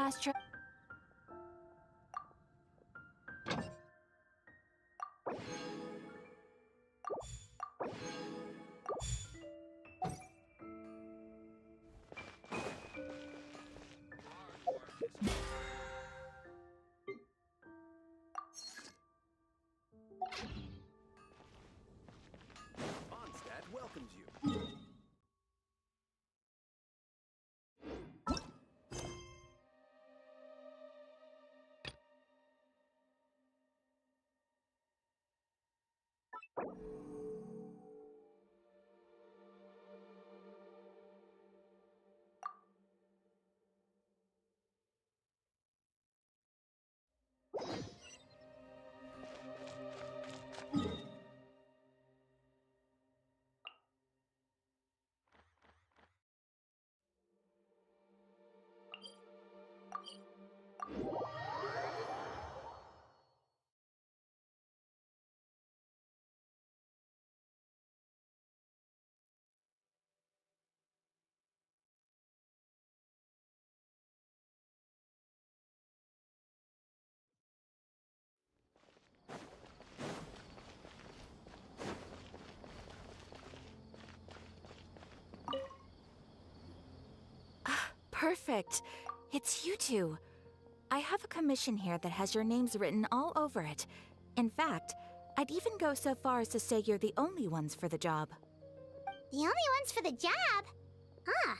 Astra. Mondstadt welcomes you. Perfect. It's you two. I have a commission here that has your names written all over it. In fact, I'd even go so far as to say you're the only ones for the job. The only ones for the job? Huh.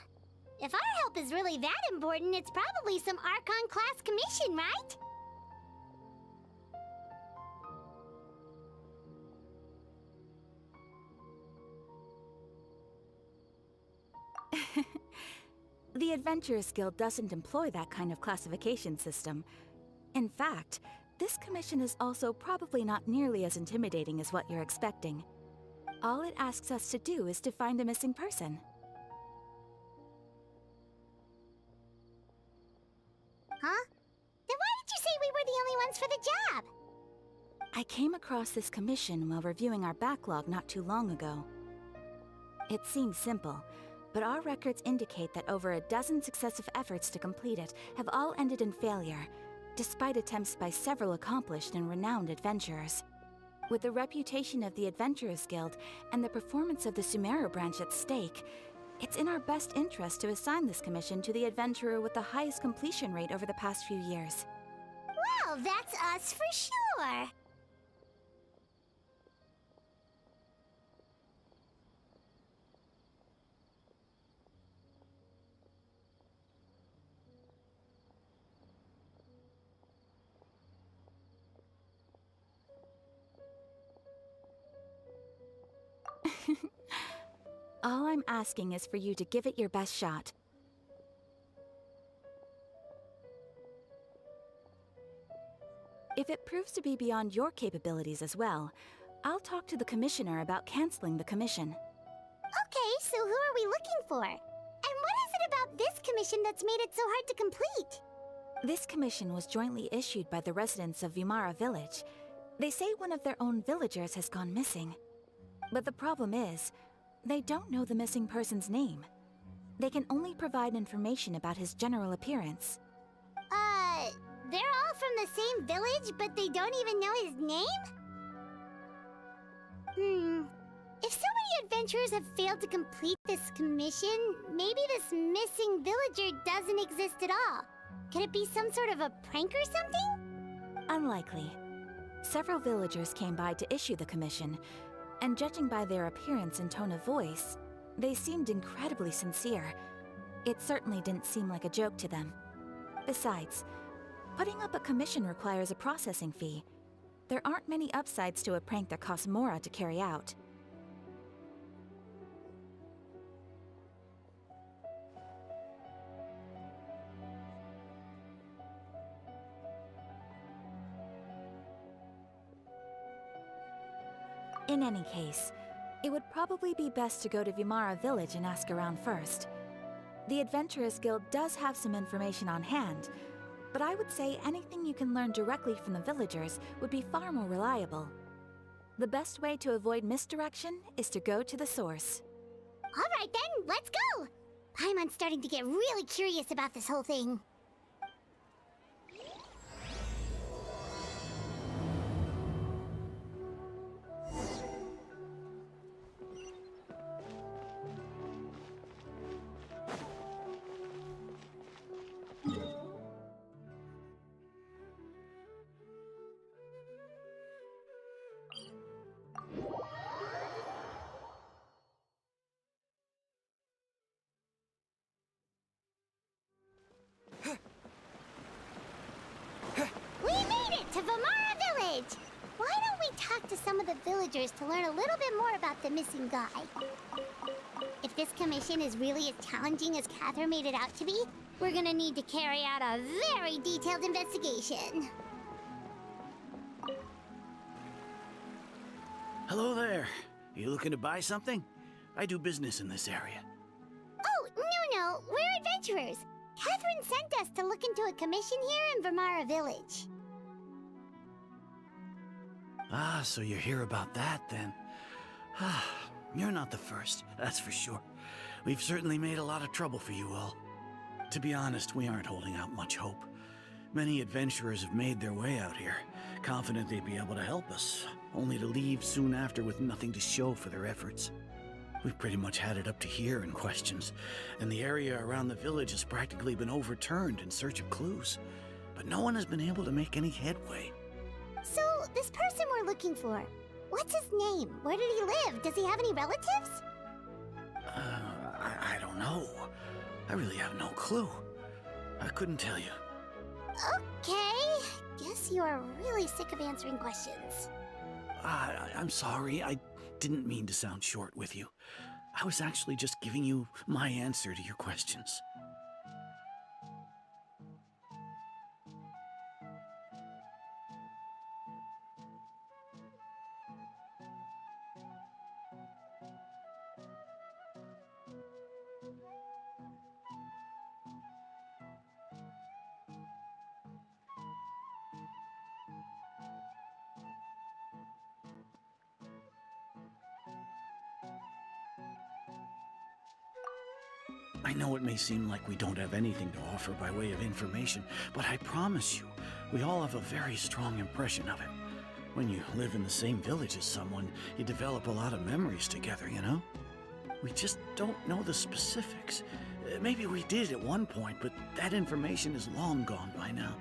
If our help is really that important, it's probably some Archon class commission, right? The Adventurers Guild doesn't employ that kind of classification system. In fact, this commission is also probably not nearly as intimidating as what you're expecting. All it asks us to do is to find a missing person. Huh? Then why did you say we were the only ones for the job? I came across this commission while reviewing our backlog not too long ago. It seems simple, but our records indicate that over a dozen successive efforts to complete it have all ended in failure, despite attempts by several accomplished and renowned adventurers. With the reputation of the Adventurers Guild and the performance of the Sumeru branch at stake, it's in our best interest to assign this commission to the adventurer with the highest completion rate over the past few years. Well, that's us for sure. All I'm asking is for you to give it your best shot. If it proves to be beyond your capabilities as well, I'll talk to the Commissioner about canceling the commission. Okay, so who are we looking for? And what is it about this commission that's made it so hard to complete? This commission was jointly issued by the residents of Vimara Village. They say one of their own villagers has gone missing. But the problem is, they don't know the missing person's name. They can only provide information about his general appearance. They're all from the same village, but they don't even know his name? If so many adventurers have failed to complete this commission, maybe this missing villager doesn't exist at all. Could it be some sort of a prank or something? Unlikely. Several villagers came by to issue the commission, and judging by their appearance and tone of voice, they seemed incredibly sincere. It certainly didn't seem like a joke to them. Besides, putting up a commission requires a processing fee. There aren't many upsides to a prank that costs Mora to carry out. In any case, it would probably be best to go to Vimara Village and ask around first. The Adventurers Guild does have some information on hand, but I would say anything you can learn directly from the villagers would be far more reliable. The best way to avoid misdirection is to go to the source. All right then, let's go! Paimon's starting to get really curious about this whole thing. some of the villagers to learn a little bit more about the missing guy. If this commission is really as challenging as Catherine made it out to be, we're gonna need to carry out a very detailed investigation. Hello there. You looking to buy something? I do business in this area. Oh, no, we're adventurers. Catherine sent us to look into a commission here in Vermara Village. Ah, so you're here about that, then. Ah, you're not the first, that's for sure. We've certainly made a lot of trouble for you all. To be honest, we aren't holding out much hope. Many adventurers have made their way out here, confident they'd be able to help us, only to leave soon after with nothing to show for their efforts. We've pretty much had it up to here in questions, and the area around the village has practically been overturned in search of clues. But no one has been able to make any headway. So, this person we're looking for, what's his name? Where did he live? Does he have any relatives? I don't know. I really have no clue. I couldn't tell you. Okay, guess you are really sick of answering questions. I'm sorry, I didn't mean to sound short with you. I was actually just giving you my answer to your questions. I know it may seem like we don't have anything to offer by way of information, but I promise you, we all have a very strong impression of it. When you live in the same village as someone, you develop a lot of memories together, you know? We just don't know the specifics. Maybe we did at one point, but that information is long gone by now.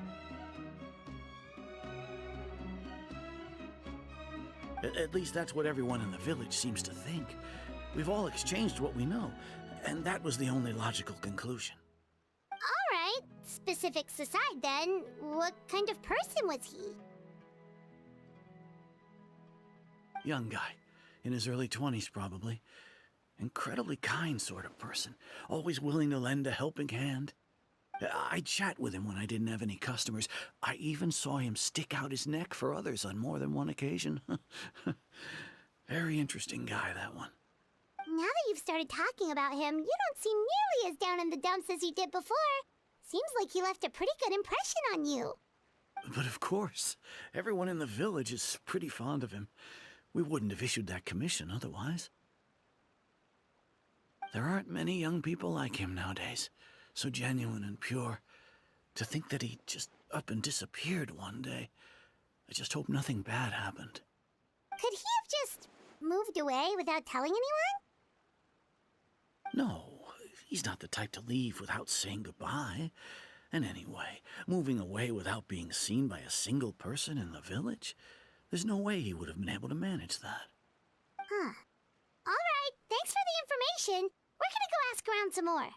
At least that's what everyone in the village seems to think. We've all exchanged what we know, and that was the only logical conclusion. All right, specifics aside then, what kind of person was he? Young guy, in his early 20s probably. Incredibly kind sort of person, always willing to lend a helping hand. I'd chat with him when I didn't have any customers. I even saw him stick out his neck for others on more than one occasion. Very interesting guy, that one. Now that you've started talking about him, you don't seem nearly as down in the dumps as you did before. Seems like he left a pretty good impression on you. But of course, everyone in the village is pretty fond of him. We wouldn't have issued that commission otherwise. There aren't many young people like him nowadays, so genuine and pure. To think that he just up and disappeared one day. I just hope nothing bad happened. Could he have just moved away without telling anyone? No, he's not the type to leave without saying goodbye. And anyway, moving away without being seen by a single person in the village? There's no way he would have been able to manage that. Huh. All right, thanks for the information. We're gonna go ask around some more.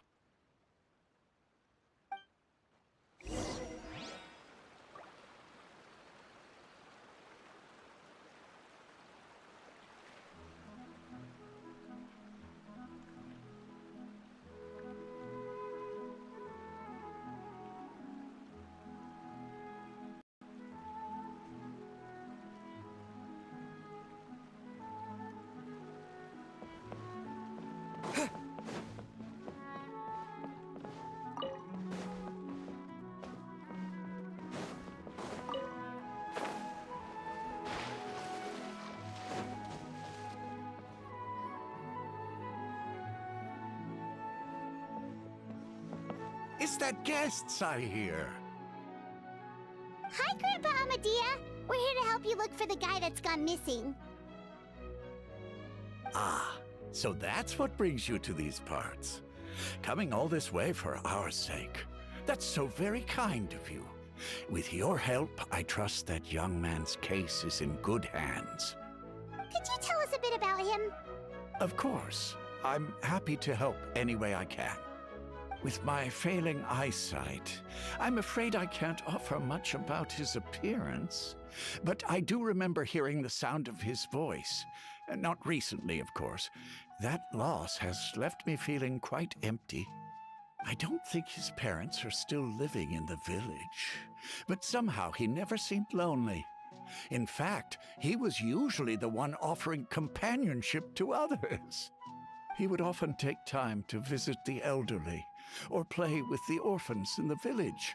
It's that guests I hear. Hi, Grandpa Amadea. We're here to help you look for the guy that's gone missing. Ah, so that's what brings you to these parts. Coming all this way for our sake. That's so very kind of you. With your help, I trust that young man's case is in good hands. Could you tell us a bit about him? Of course. I'm happy to help any way I can. With my failing eyesight, I'm afraid I can't offer much about his appearance. But I do remember hearing the sound of his voice. Not recently, of course. That loss has left me feeling quite empty. I don't think his parents are still living in the village. But somehow he never seemed lonely. In fact, he was usually the one offering companionship to others. He would often take time to visit the elderly or play with the orphans in the village.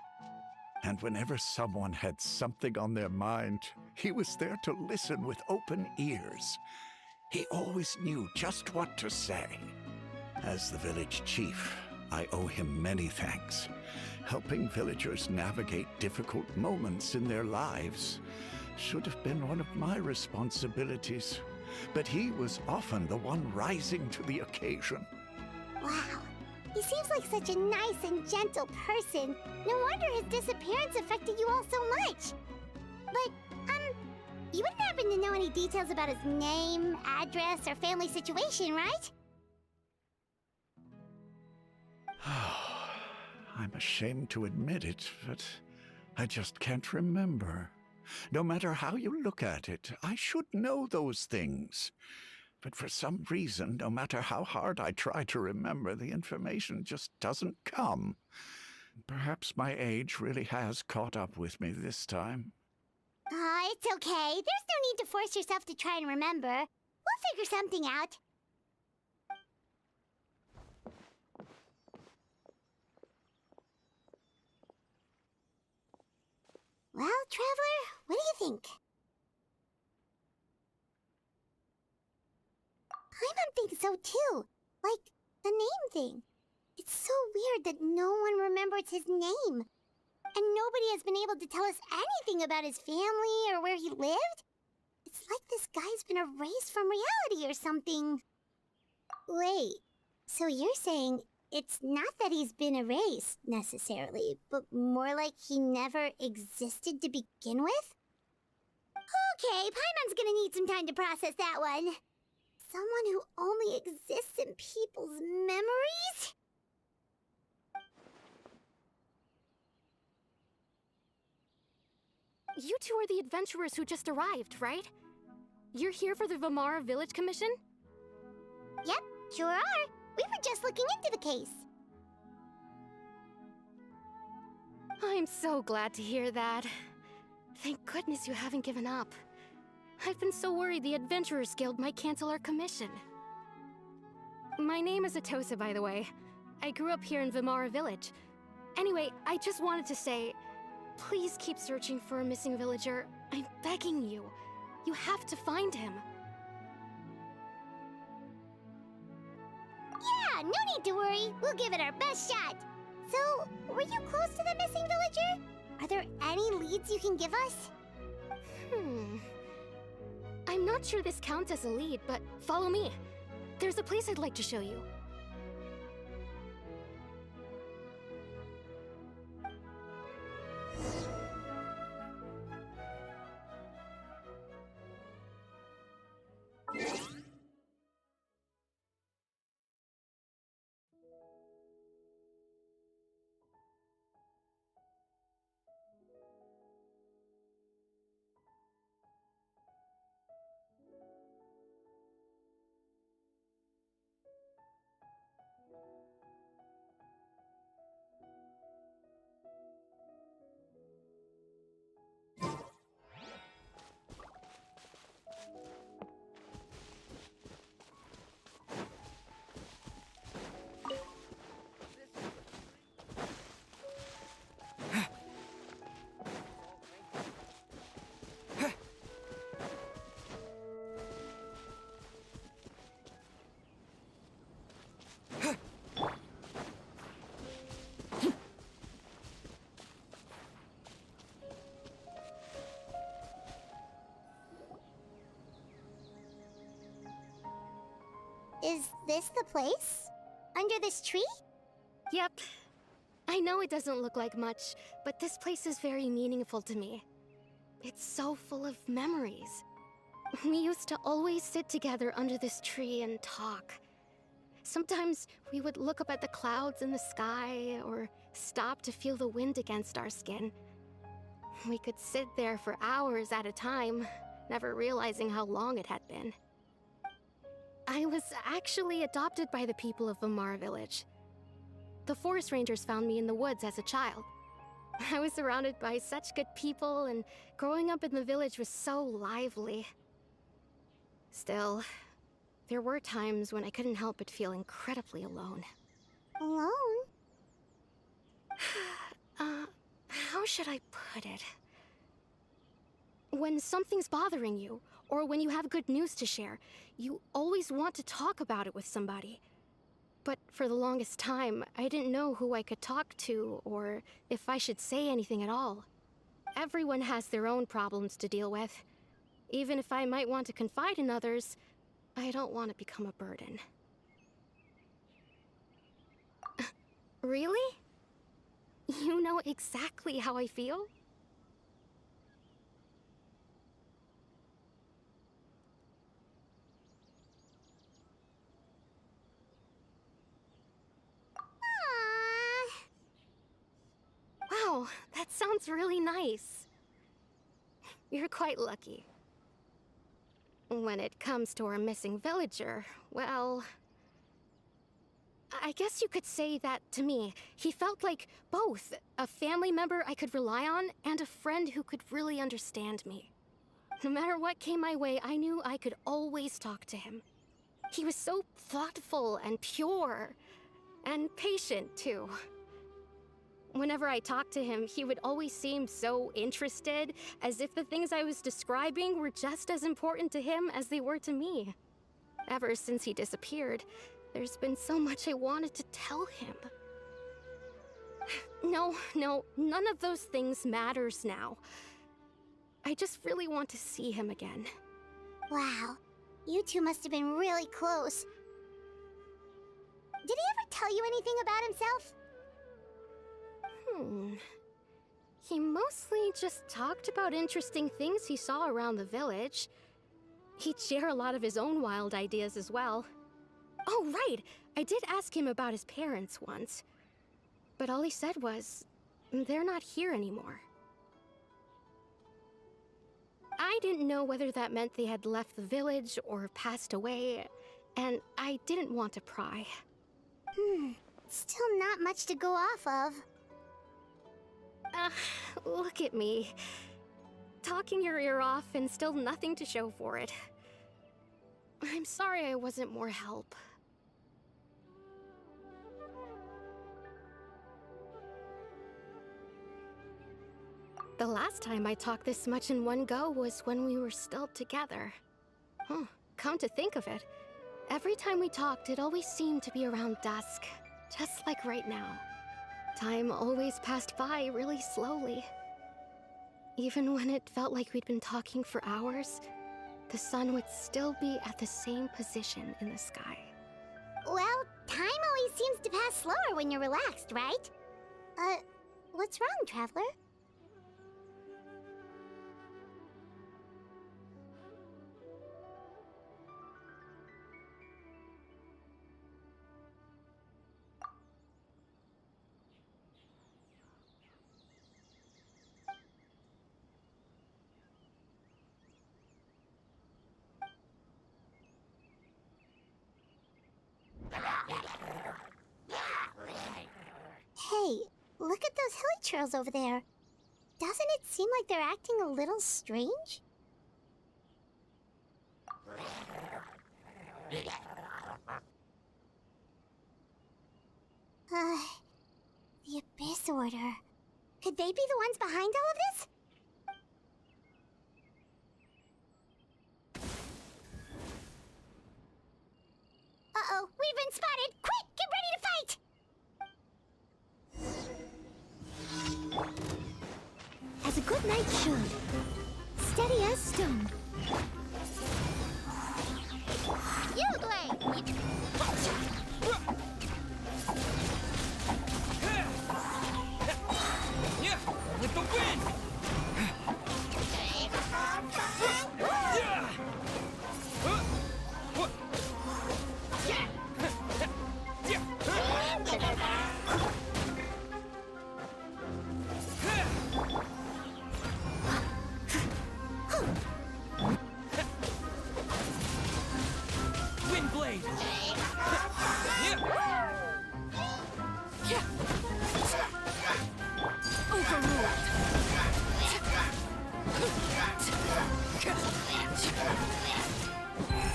And whenever someone had something on their mind, he was there to listen with open ears. He always knew just what to say. As the village chief, I owe him many thanks. Helping villagers navigate difficult moments in their lives should have been one of my responsibilities. But he was often the one rising to the occasion. Wow. He seems like such a nice and gentle person. No wonder his disappearance affected you all so much. But, you wouldn't happen to know any details about his name, address, or family situation, right? I'm ashamed to admit it, but I just can't remember. No matter how you look at it, I should know those things. But for some reason, no matter how hard I try to remember, the information just doesn't come. Perhaps my age really has caught up with me this time. It's okay. There's no need to force yourself to try and remember. We'll figure something out. Well, Traveler, what do you think? Paimon thinks so too. Like, the name thing. It's so weird that no one remembers his name. And nobody has been able to tell us anything about his family or where he lived. It's like this guy's been erased from reality or something. Wait, so you're saying it's not that he's been erased, necessarily, but more like he never existed to begin with? Okay, Paimon's gonna need some time to process that one. Someone who only exists in people's memories? You two are the adventurers who just arrived, right? You're here for the Vamara Village Commission? Yep, sure are. We were just looking into the case. I'm so glad to hear that. Thank goodness you haven't given up. I've been so worried the Adventurers Guild might cancel our commission. My name is Atosa, by the way. I grew up here in Vamara Village. Anyway, I just wanted to say, please keep searching for a missing villager. I'm begging you. You have to find him. Yeah, no need to worry. We'll give it our best shot. So, were you close to the missing villager? Are there any leads you can give us? I'm not sure this counts as a lead, but follow me. There's a place I'd like to show you. Is this the place? Under this tree? Yep. I know it doesn't look like much, but this place is very meaningful to me. It's so full of memories. We used to always sit together under this tree and talk. Sometimes we would look up at the clouds in the sky, or stop to feel the wind against our skin. We could sit there for hours at a time, never realizing how long it had been. I was actually adopted by the people of Vamara Village. The forest rangers found me in the woods as a child. I was surrounded by such good people, and growing up in the village was so lively. Still, there were times when I couldn't help but feel incredibly alone. Alone? How should I put it? When something's bothering you, or when you have good news to share, you always want to talk about it with somebody. But for the longest time, I didn't know who I could talk to, or if I should say anything at all. Everyone has their own problems to deal with. Even if I might want to confide in others, I don't want to become a burden. Really? You know exactly how I feel? Wow, that sounds really nice. You're quite lucky. When it comes to our missing villager, well, I guess you could say that to me. He felt like both a family member I could rely on and a friend who could really understand me. No matter what came my way, I knew I could always talk to him. He was so thoughtful and pure, and patient too. Whenever I talked to him, he would always seem so interested, as if the things I was describing were just as important to him as they were to me. Ever since he disappeared, there's been so much I wanted to tell him. No, none of those things matters now. I just really want to see him again. Wow, you two must have been really close. Did he ever tell you anything about himself? He mostly just talked about interesting things he saw around the village. He'd share a lot of his own wild ideas as well. Oh, right! I did ask him about his parents once. But all he said was, they're not here anymore. I didn't know whether that meant they had left the village or passed away, and I didn't want to pry. Still not much to go off of. Look at me. Talking your ear off and still nothing to show for it. I'm sorry I wasn't more help. The last time I talked this much in one go was when we were still together. Come to think of it, every time we talked, it always seemed to be around dusk, just like right now. Time always passed by really slowly. Even when it felt like we'd been talking for hours, the sun would still be at the same position in the sky. Well, time always seems to pass slower when you're relaxed, right? What's wrong, Traveler? Hey, look at those hilly trails over there. Doesn't it seem like they're acting a little strange? The Abyss Order. Could they be the ones behind all of this? Uh-oh, we've been spotted! Quick, get ready to fight! As a good knight should. Steady as stone. You play! Yeah, with the wind! Yeah!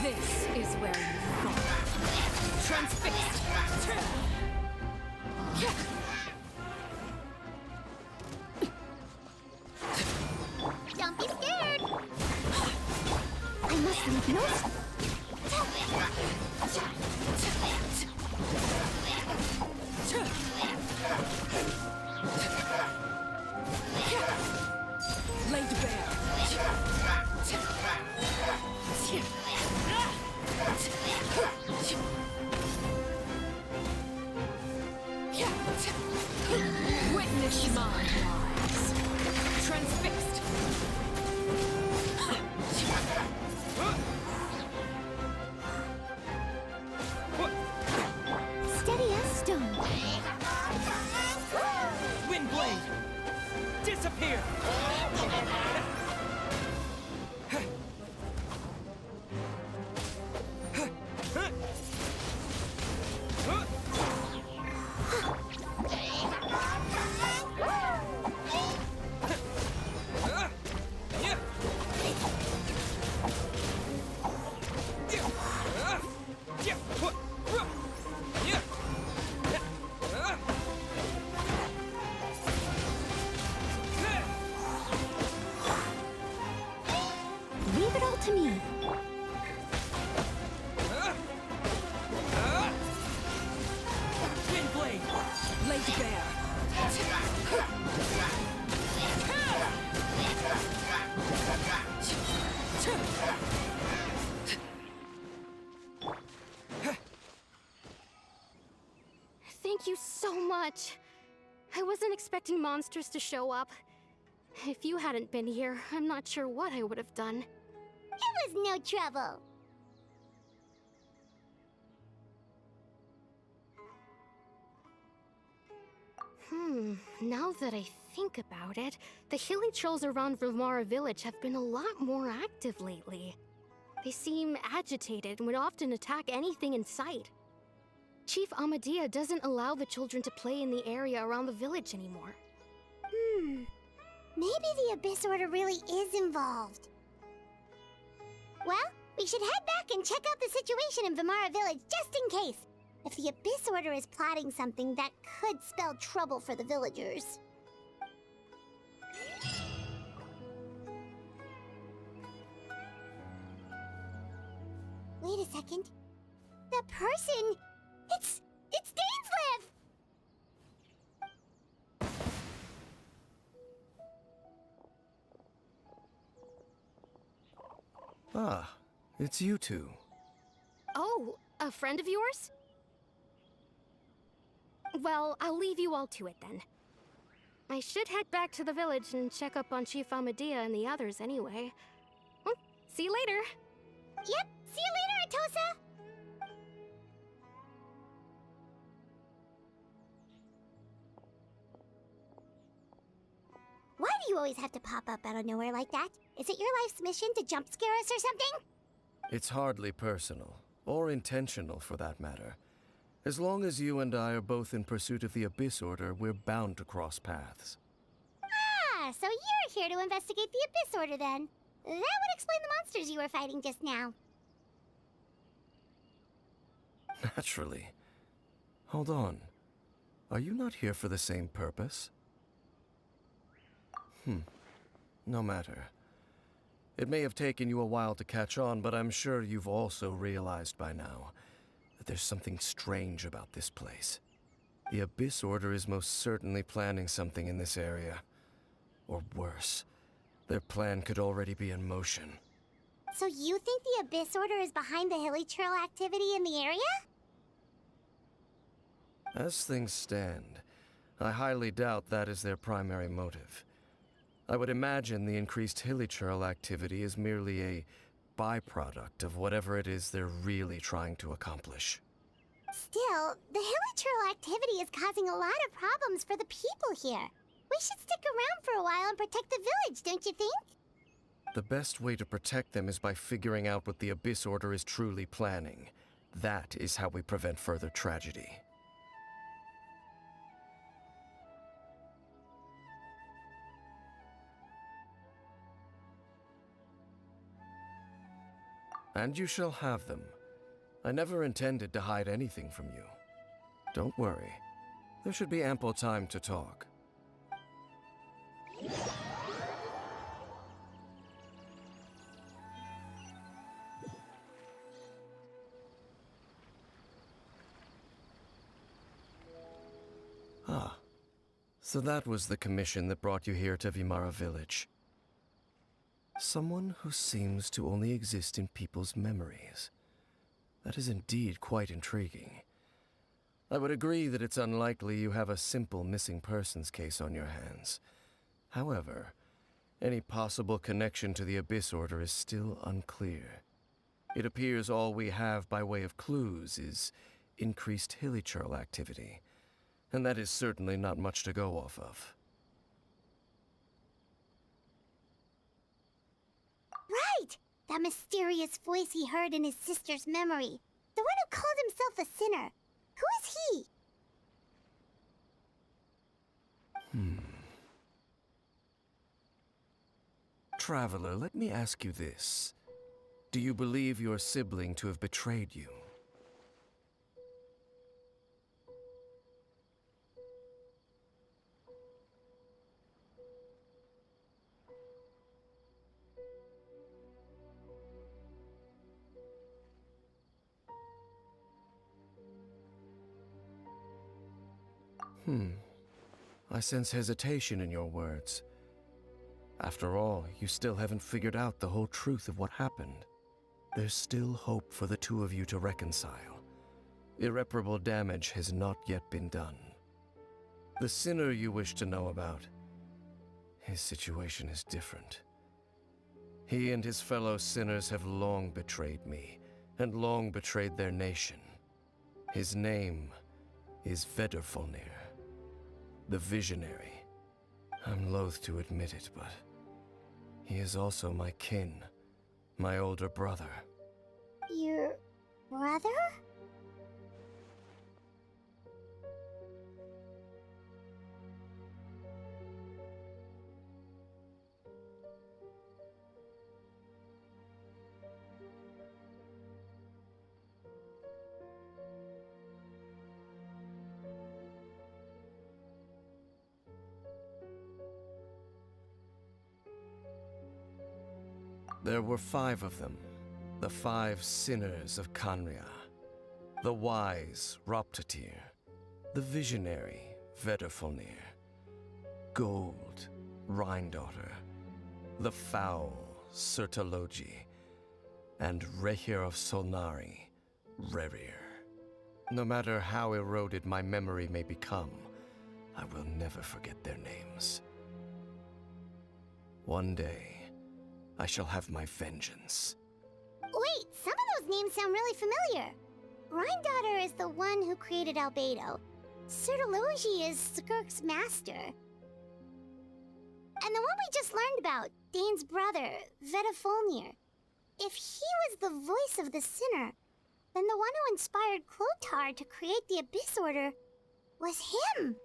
This is where you fall. Transfixed! Don't be scared! I must leave notes. Laid bare. Witness my lies. Transfixed. Steady as stone. Windblade! Disappear! Leave it all to me. Windblade! Laid bare. Thank you so much. I wasn't expecting monsters to show up. If you hadn't been here, I'm not sure what I would have done. It was no trouble. Now that I think about it, the hilly trolls around Vimara village have been a lot more active lately. They seem agitated and would often attack anything in sight. Chief Amadea doesn't allow the children to play in the area around the village anymore. Maybe the Abyss Order really is involved. Well, we should head back and check out the situation in Vimara village just in case. If the Abyss Order is plotting something that could spell trouble for the villagers. Wait a second. That person... It's Dainsleif! Ah, it's you two. Oh, a friend of yours? Well, I'll leave you all to it then. I should head back to the village and check up on Chief Amadea and the others anyway. Well, see you later. Yep, see you later, Atosa! Why do you always have to pop up out of nowhere like that? Is it your life's mission to jump scare us or something? It's hardly personal, or intentional for that matter. As long as you and I are both in pursuit of the Abyss Order, we're bound to cross paths. Ah, so you're here to investigate the Abyss Order then. That would explain the monsters you were fighting just now. Naturally. Hold on. Are you not here for the same purpose? No matter. It may have taken you a while to catch on, but I'm sure you've also realized by now that there's something strange about this place. The Abyss Order is most certainly planning something in this area. Or worse, their plan could already be in motion. So you think the Abyss Order is behind the hilly trail activity in the area? As things stand, I highly doubt that is their primary motive. I would imagine the increased hilichurl activity is merely a byproduct of whatever it is they're really trying to accomplish. Still, the hilichurl activity is causing a lot of problems for the people here. We should stick around for a while and protect the village, don't you think? The best way to protect them is by figuring out what the Abyss Order is truly planning. That is how we prevent further tragedy. And you shall have them. I never intended to hide anything from you. Don't worry. There should be ample time to talk. Ah, so that was the commission that brought you here to Vimara Village. Someone who seems to only exist in people's memories. That is indeed quite intriguing. I would agree that it's unlikely you have a simple missing persons case on your hands. However, any possible connection to the Abyss Order is still unclear. It appears all we have by way of clues is increased hilichurl activity, and that is certainly not much to go off of. Right! That mysterious voice he heard in his sister's memory. The one who called himself a sinner. Who is he? Traveler, let me ask you this. Do you believe your sibling to have betrayed you? I sense hesitation in your words. After all, you still haven't figured out the whole truth of what happened. There's still hope for the two of you to reconcile. Irreparable damage has not yet been done. The sinner you wish to know about, his situation is different. He and his fellow sinners have long betrayed me, and long betrayed their nation. His name is Vedrfolnir, the Visionary. I'm loath to admit it, but he is also my kin, my older brother. Your brother? There were 5 of them, the 5 sinners of Kanria. The wise, Roptatir. The visionary, Vedrfolnir. Gold, Rhindaughter. The foul, Sertologi. And Rehir of Solnari, Rerir. No matter how eroded my memory may become, I will never forget their names. One day, I shall have my vengeance. Wait, some of those names sound really familiar. Rhindaughter is the one who created Albedo. Sertologi is Skirk's master. And the one we just learned about, Dane's brother, Vedrfolnir. If he was the voice of the sinner, then the one who inspired Clothar to create the Abyss Order was him.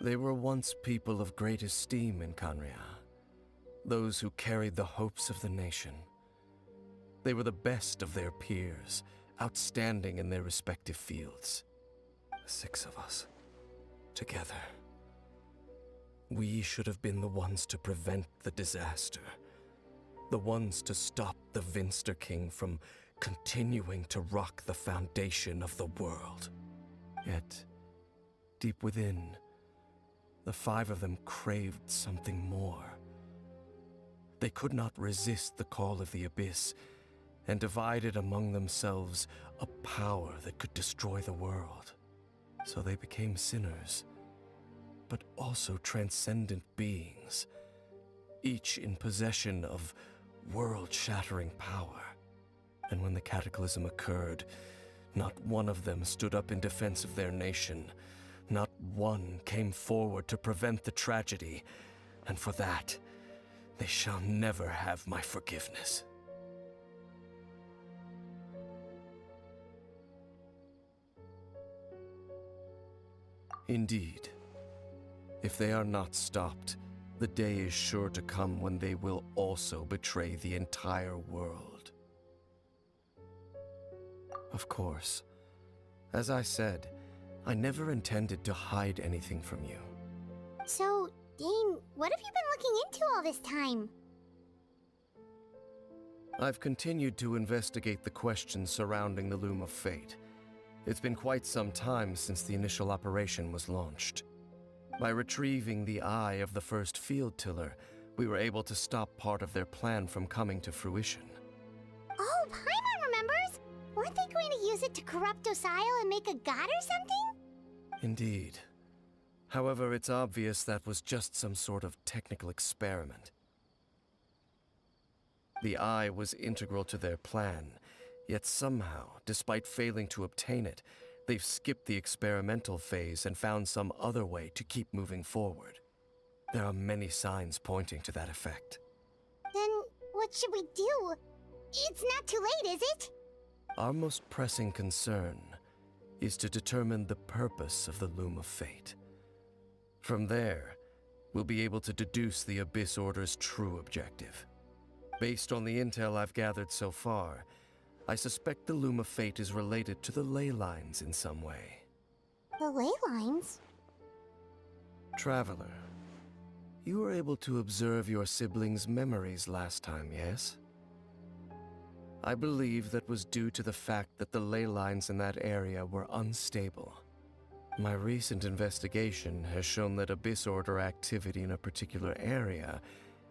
They were once people of great esteem in Kanria, those who carried the hopes of the nation. They were the best of their peers, outstanding in their respective fields. The 6 of us, together. We should have been the ones to prevent the disaster, the ones to stop the Vinster King from continuing to rock the foundation of the world. Yet, deep within, the 5 of them craved something more. They could not resist the call of the Abyss, and divided among themselves a power that could destroy the world. So they became sinners, but also transcendent beings, each in possession of world-shattering power. And when the cataclysm occurred, not one of them stood up in defense of their nation. Not one came forward to prevent the tragedy, and for that, they shall never have my forgiveness. Indeed. If they are not stopped, the day is sure to come when they will also betray the entire world. Of course, as I said, I never intended to hide anything from you. So, Dane, what have you been looking into all this time? I've continued to investigate the questions surrounding the Loom of Fate. It's been quite some time since the initial operation was launched. By retrieving the eye of the first field tiller, we were able to stop part of their plan from coming to fruition. Oh, Paimon remembers! Weren't they going to use it to corrupt Osile and make a god or something? Indeed. However, it's obvious that was just some sort of technical experiment. The eye was integral to their plan, yet somehow, despite failing to obtain it, they've skipped the experimental phase and found some other way to keep moving forward. There are many signs pointing to that effect. Then, what should we do? It's not too late, is it? Our most pressing concern is to determine the purpose of the Loom of Fate. From there, we'll be able to deduce the Abyss Order's true objective. Based on the intel I've gathered so far, I suspect the Loom of Fate is related to the ley lines in some way. The ley lines? Traveler, you were able to observe your siblings' memories last time, yes? I believe that was due to the fact that the ley lines in that area were unstable. My recent investigation has shown that Abyss Order activity in a particular area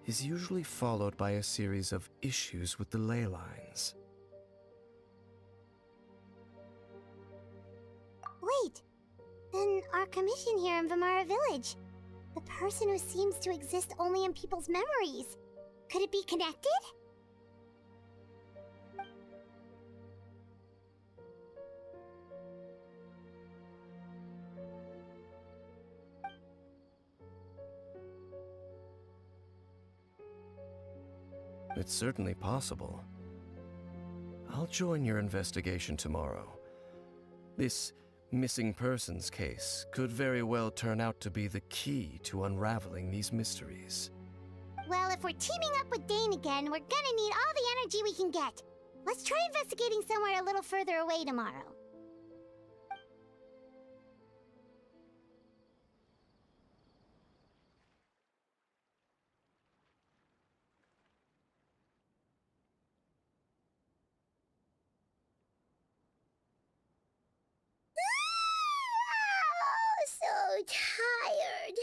is usually followed by a series of issues with the ley lines. Wait, then our commission here in Vimara Village, the person who seems to exist only in people's memories, could it be connected? It's certainly possible. I'll join your investigation tomorrow. This missing persons case could very well turn out to be the key to unraveling these mysteries. Well, if we're teaming up with Dane again, we're gonna need all the energy we can get. Let's try investigating somewhere a little further away tomorrow. So tired.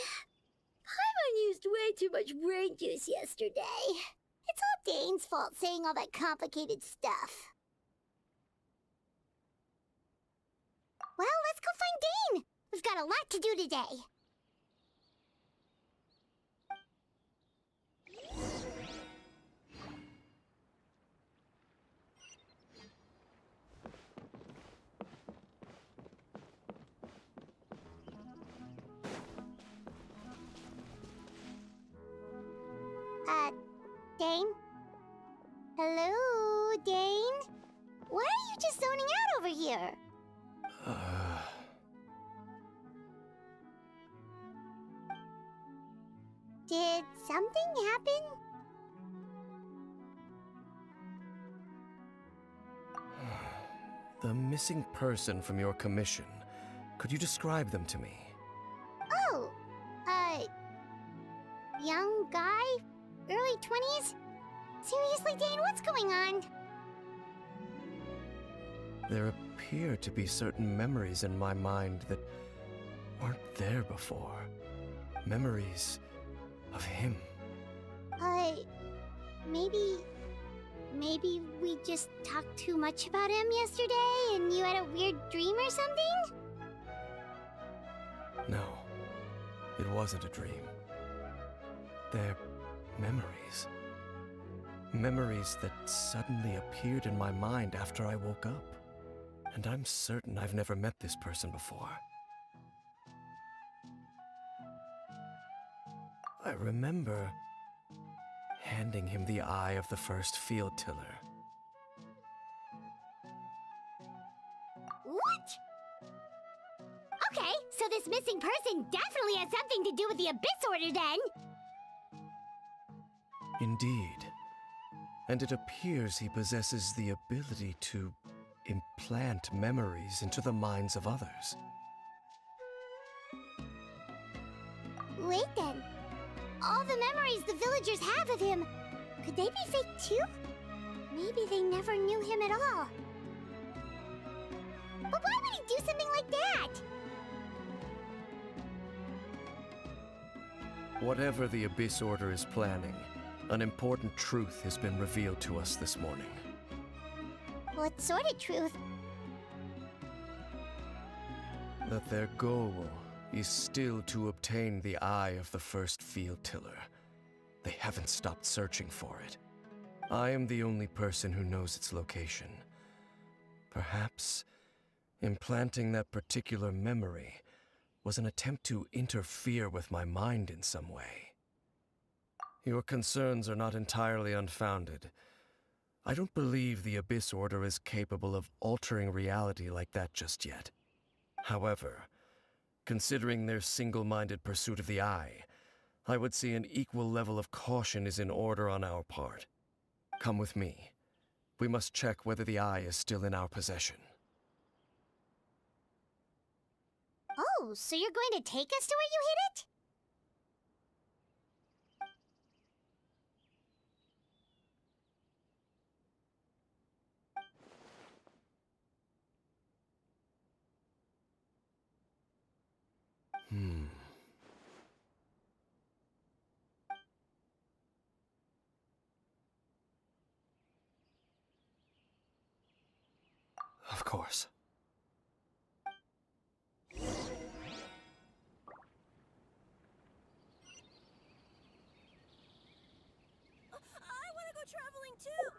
Paimon used way too much brain juice yesterday. It's all Dane's fault saying all that complicated stuff. Well, let's go find Dane. We've got a lot to do today. Dane? Hello, Dane? Why are you just zoning out over here? Did something happen? The missing person from your commission. Could you describe them to me? Oh, young guy? Early 20s? Seriously, Dane, what's going on? There appear to be certain memories in my mind that weren't there before. Memories of him. Maybe we just talked too much about him yesterday and you had a weird dream or something? No, it wasn't a dream. They're memories. Memories that suddenly appeared in my mind after I woke up. And I'm certain I've never met this person before. I remember handing him the eye of the first field tiller. What? Okay, so this missing person definitely has something to do with the Abyss Order then! Indeed. And it appears he possesses the ability to implant memories into the minds of others. Wait then. All the memories the villagers have of him, could they be fake too? Maybe they never knew him at all. But why would he do something like that? Whatever the Abyss Order is planning, an important truth has been revealed to us this morning. What sort of truth? That their goal is still to obtain the eye of the first field tiller. They haven't stopped searching for it. I am the only person who knows its location. Perhaps implanting that particular memory was an attempt to interfere with my mind in some way. Your concerns are not entirely unfounded. I don't believe the Abyss Order is capable of altering reality like that just yet. However, considering their single-minded pursuit of the Eye, I would say an equal level of caution is in order on our part. Come with me. We must check whether the Eye is still in our possession. Oh, so you're going to take us to where you hid it? Of course. I want to go traveling too!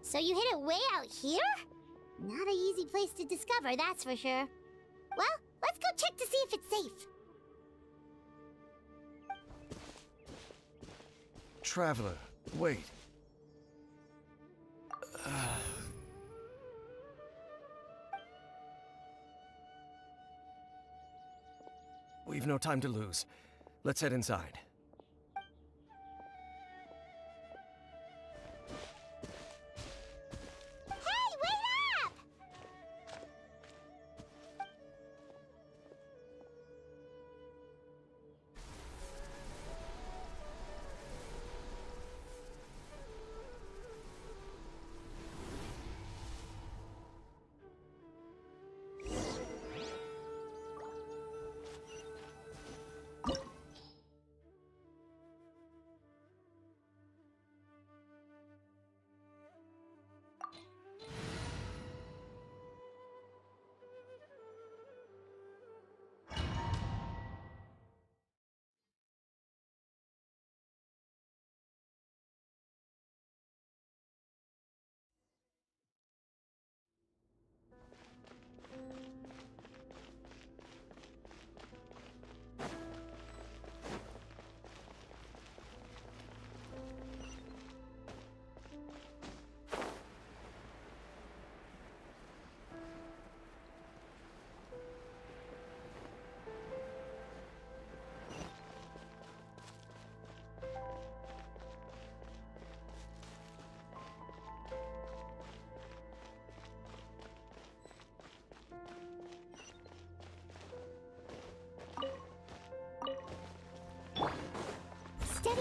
So you hid it way out here? Not an easy place to discover, that's for sure. Well, let's go check to see if it's safe. Traveler, wait. We've no time to lose. Let's head inside. Hey, wait up!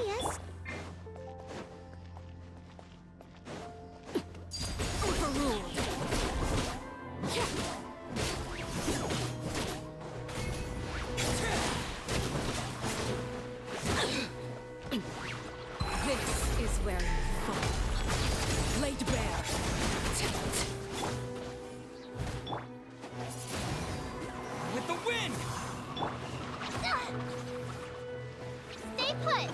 Steady as... Overruled. This is where you fall. Laid bare. With the wind! Stay put!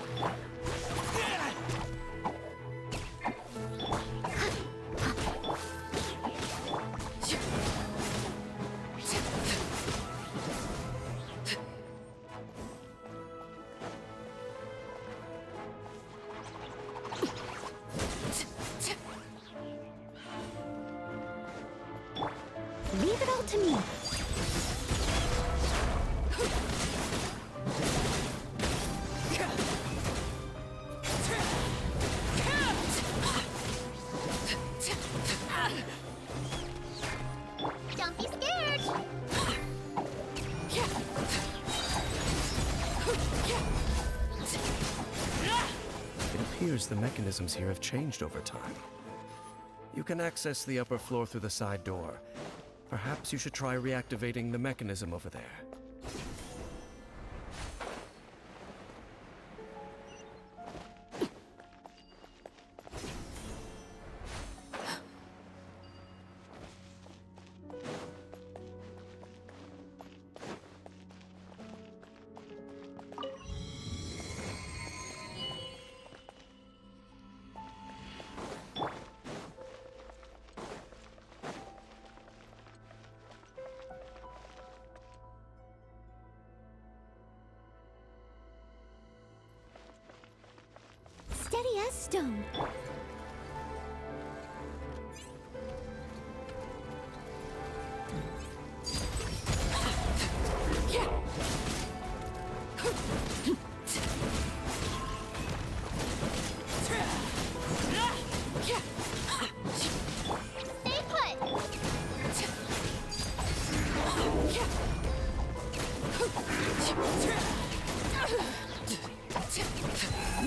Leave it all to me. Don't be scared. It appears the mechanisms here have changed over time. You can access the upper floor through the side door. Perhaps you should try reactivating the mechanism over there. Steady as stone. Stay put.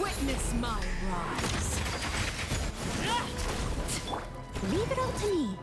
Witness my rise. Leave it all to me.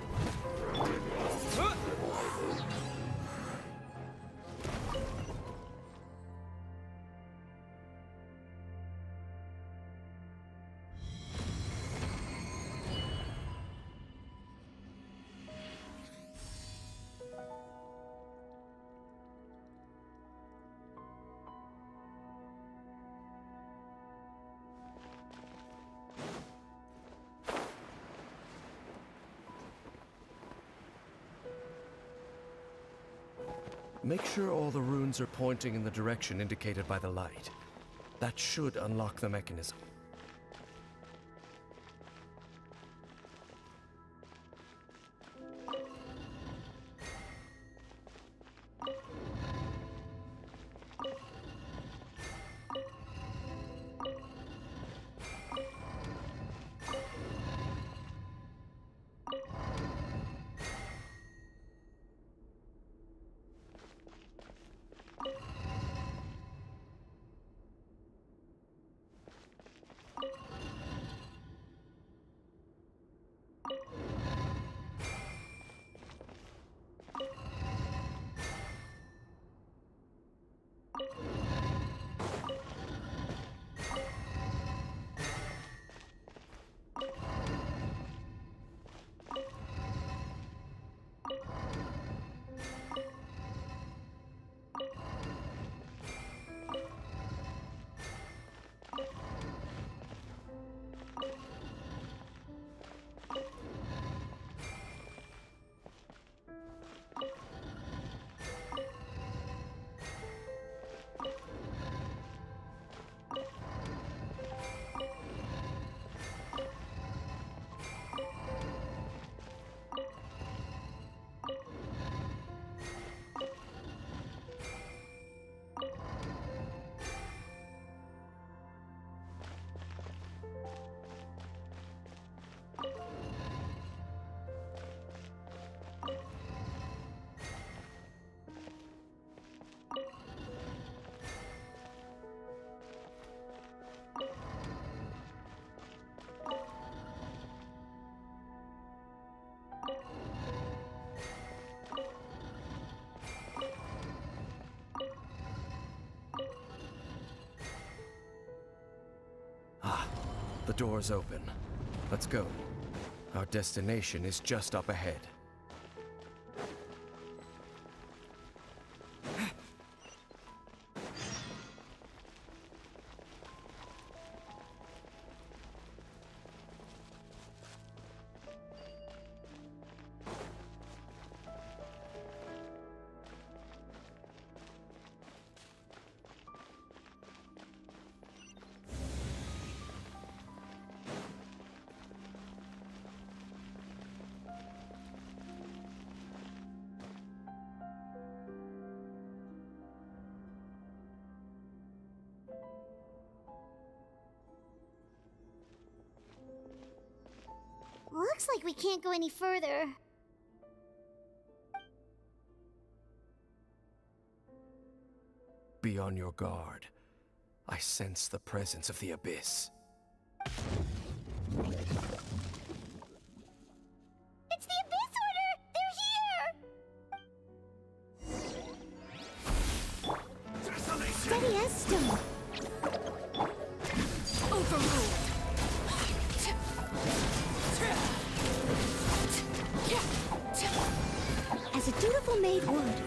Make sure all the runes are pointing in the direction indicated by the light. That should unlock the mechanism. The door's open. Let's go. Our destination is just up ahead. Looks like we can't go any further. Be on your guard. I sense the presence of the Abyss. It's the Abyss Order! They're here! Steady as stone. Overruled! As a dutiful maid would.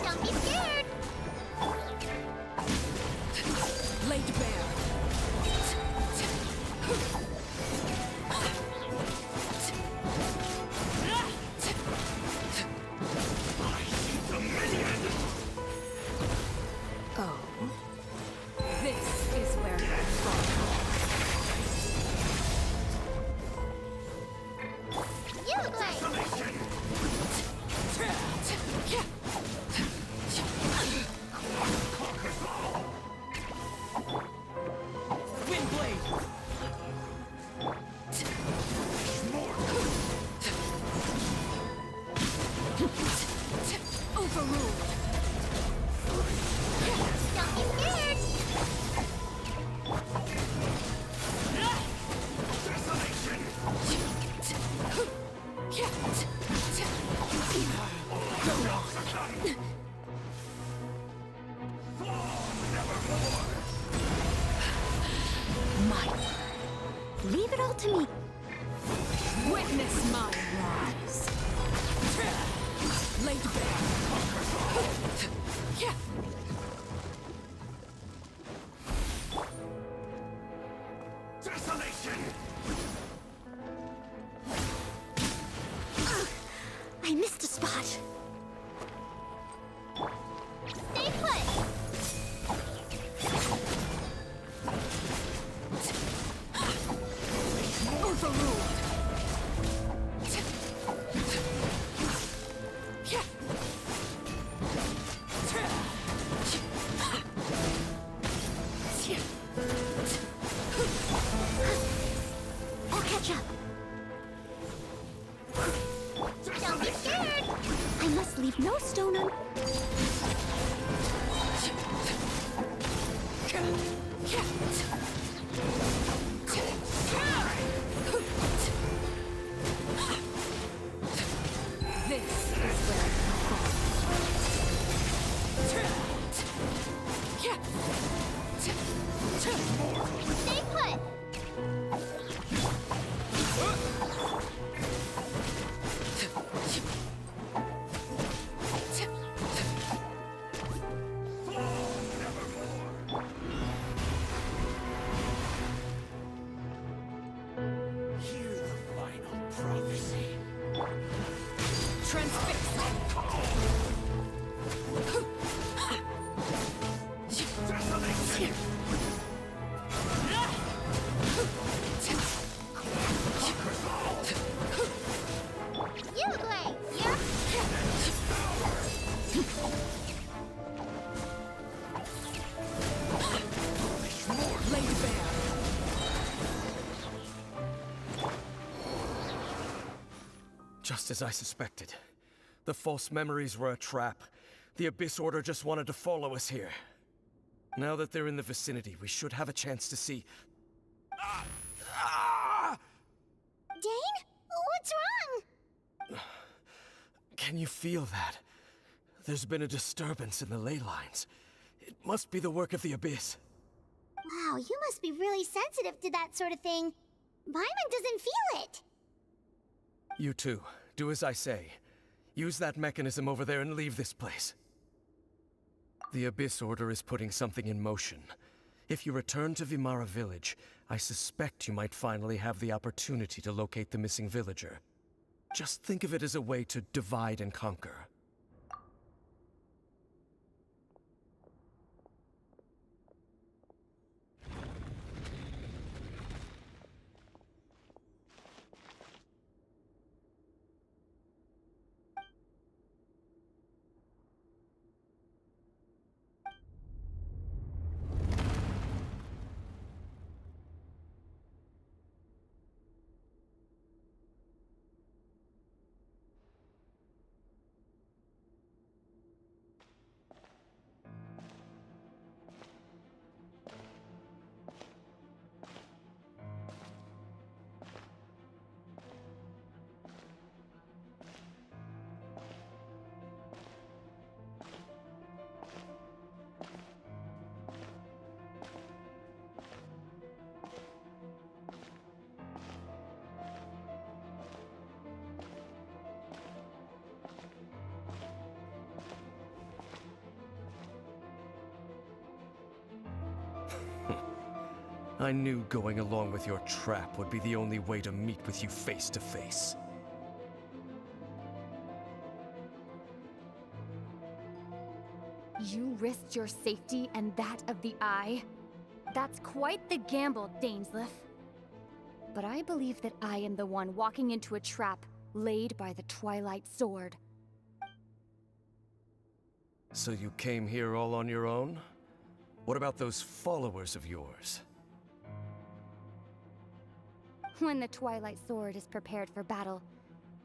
Don't be scared! Laid bare! Oh. This is where you're from. You look like... Windblade! Overruled! Don't be scared! Mine. Leave it all to me. Witness my rise. Laid bare. I missed a spot. Stay put. Overruled. I'll catch up. Don't be scared. I must leave no stone un... This is where you fall. Stay put. Hear the final prophecy. Transfix. You look like... Yeah? Laid bare. Just as I suspected. The false memories were a trap. The Abyss Order just wanted to follow us here. Now that they're in the vicinity, we should have a chance to see... Dane? What's wrong? Can you feel that? There's been a disturbance in the ley lines. It must be the work of the Abyss. Wow, you must be really sensitive to that sort of thing. Paimon doesn't feel it. You too. Do as I say. Use that mechanism over there and leave this place. The Abyss Order is putting something in motion. If you return to Vimara Village, I suspect you might finally have the opportunity to locate the missing villager. Just think of it as a way to divide and conquer. I knew going along with your trap would be the only way to meet with you face to face. You risked your safety and that of the Eye? That's quite the gamble, Dainsleif. But I believe that I am the one walking into a trap laid by the Twilight Sword. So you came here all on your own? What about those followers of yours? When the Twilight Sword is prepared for battle,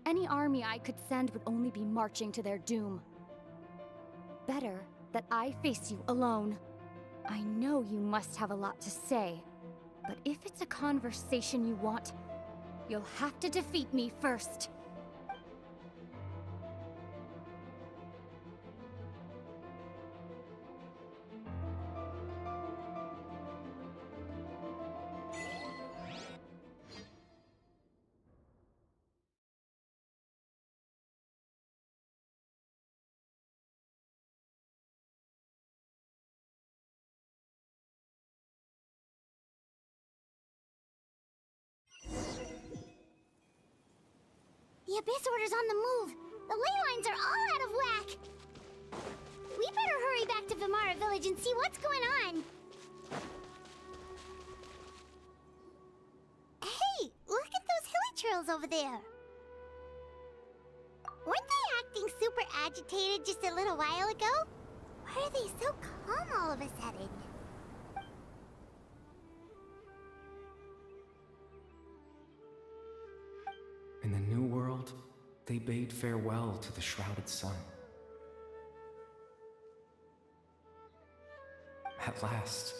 any army I could send would only be marching to their doom. Better that I face you alone. I know you must have a lot to say, but if it's a conversation you want, you'll have to defeat me first. The Abyss Order's on the move. The ley lines are all out of whack. We better hurry back to Vimara Village and see what's going on. Hey, look at those hilly trails over there. Weren't they acting super agitated just a little while ago? Why are they so calm all of a sudden? In the New World, they bade farewell to the shrouded sun. At last,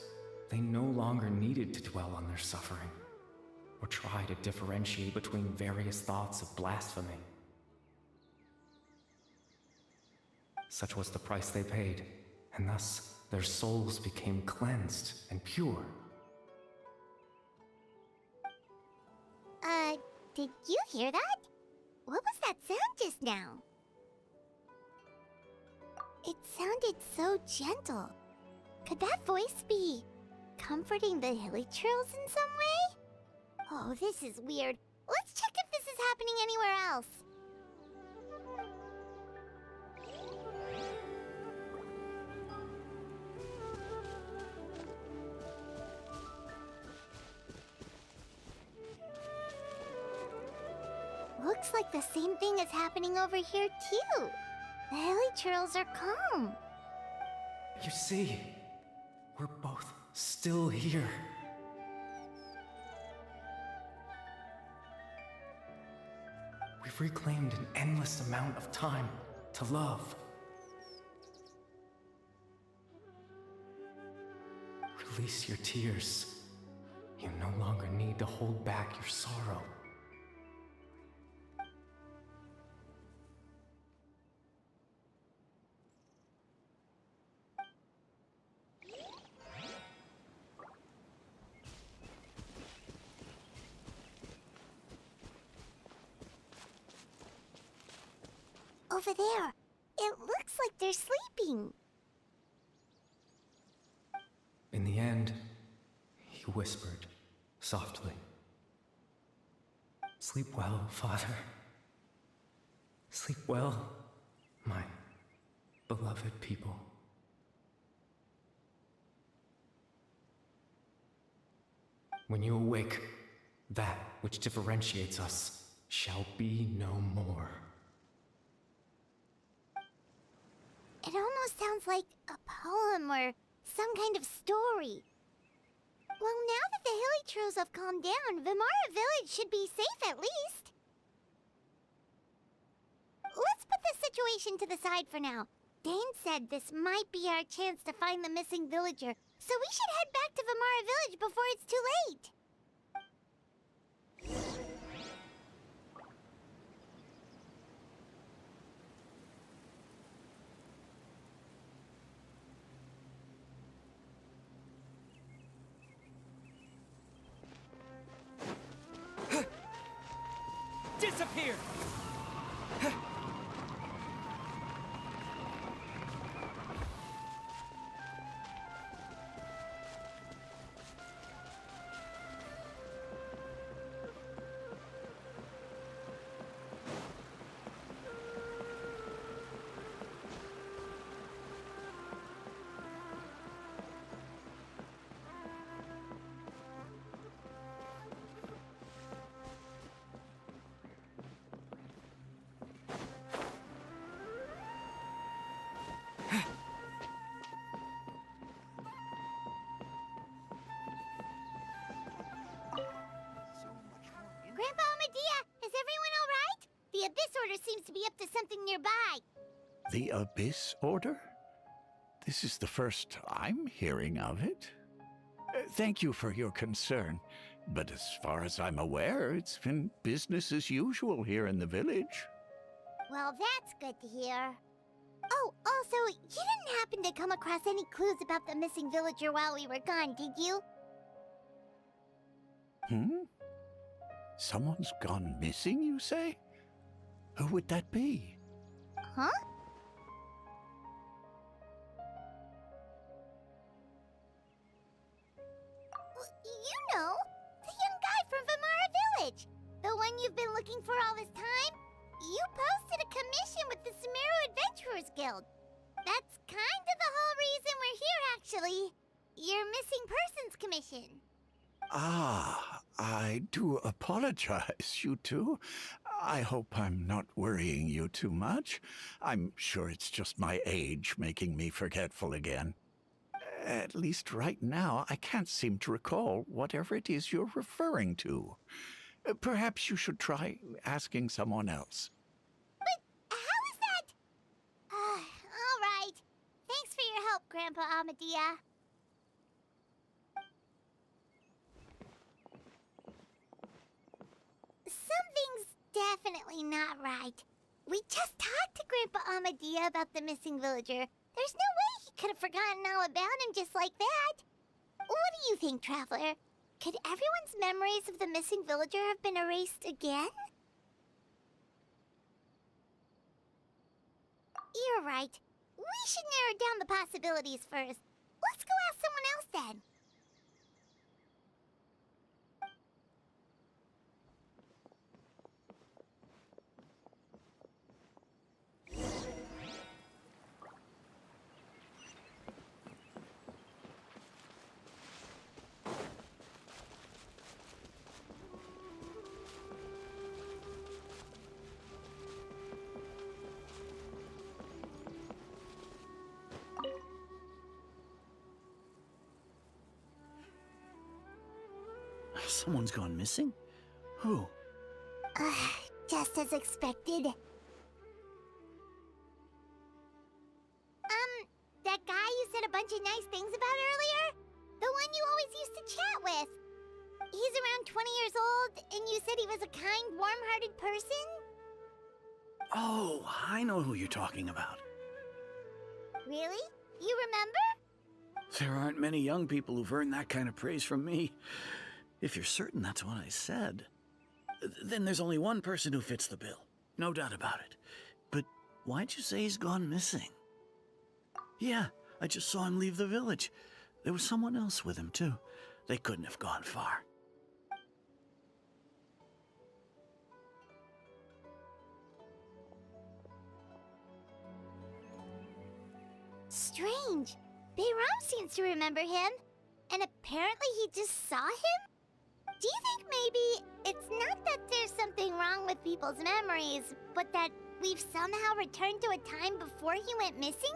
they no longer needed to dwell on their suffering, or try to differentiate between various thoughts of blasphemy. Such was the price they paid, and thus their souls became cleansed and pure. Did you hear that? What was that sound just now? It sounded so gentle. Could that voice be comforting the hilly trails in some way? Oh, this is weird. Let's check if this is happening anywhere else. Looks like the same thing is happening over here too. The hilly trails are calm. You see, we're both still here. We've reclaimed an endless amount of time to love. Release your tears. You no longer need to hold back your sorrow. Over there. It looks like they're sleeping. In the end, he whispered, softly. Sleep well, Father. Sleep well, my beloved people. When you awake, that which differentiates us shall be no more. It almost sounds like a poem or some kind of story. Well, now that the Hilichurls have calmed down, Vimara Village should be safe at least. Let's put this situation to the side for now. Dane said this might be our chance to find the missing villager, so we should head back to Vimara Village before it's too late. Disappear! Grandpa Medea, is everyone alright? The Abyss Order seems to be up to something nearby. The Abyss Order? This is the first I'm hearing of it. Thank you for your concern, but as far as I'm aware, it's been business as usual here in the village. Well, that's good to hear. Oh, also, you didn't happen to come across any clues about the missing villager while we were gone, did you? Someone's gone missing, you say? Who would that be? Huh? You know, the young guy from Vimara Village. The one you've been looking for all this time. You posted a commission with the Sumeru Adventurers Guild. That's kind of the whole reason we're here, actually. Your missing persons commission. Ah, I do apologize, you two. I hope I'm not worrying you too much. I'm sure it's just my age making me forgetful again. At least right now, I can't seem to recall whatever it is you're referring to. Perhaps you should try asking someone else. But how is that? All right. Thanks for your help, Grandpa Amadea. Something's definitely not right. We just talked to Grandpa Amadea about the missing villager. There's no way he could have forgotten all about him just like that. What do you think, Traveler? Could everyone's memories of the missing villager have been erased again? You're right. We should narrow down the possibilities first. Let's go ask someone else then. Someone's gone missing? Who? Just as expected. That guy you said a bunch of nice things about earlier? The one you always used to chat with. He's around 20 years old, and you said he was a kind, warm-hearted person? Oh, I know who you're talking about. Really? You remember? There aren't many young people who've earned that kind of praise from me. If you're certain that's what I said, then there's only one person who fits the bill. No doubt about it. But Why'd you say he's gone missing? Yeah, I just saw him leave the village. There was someone else with him, too. They couldn't have gone far. Strange. Bayram seems to remember him. And apparently he just saw him? Do you think maybe it's not that there's something wrong with people's memories, but that we've somehow returned to a time before he went missing?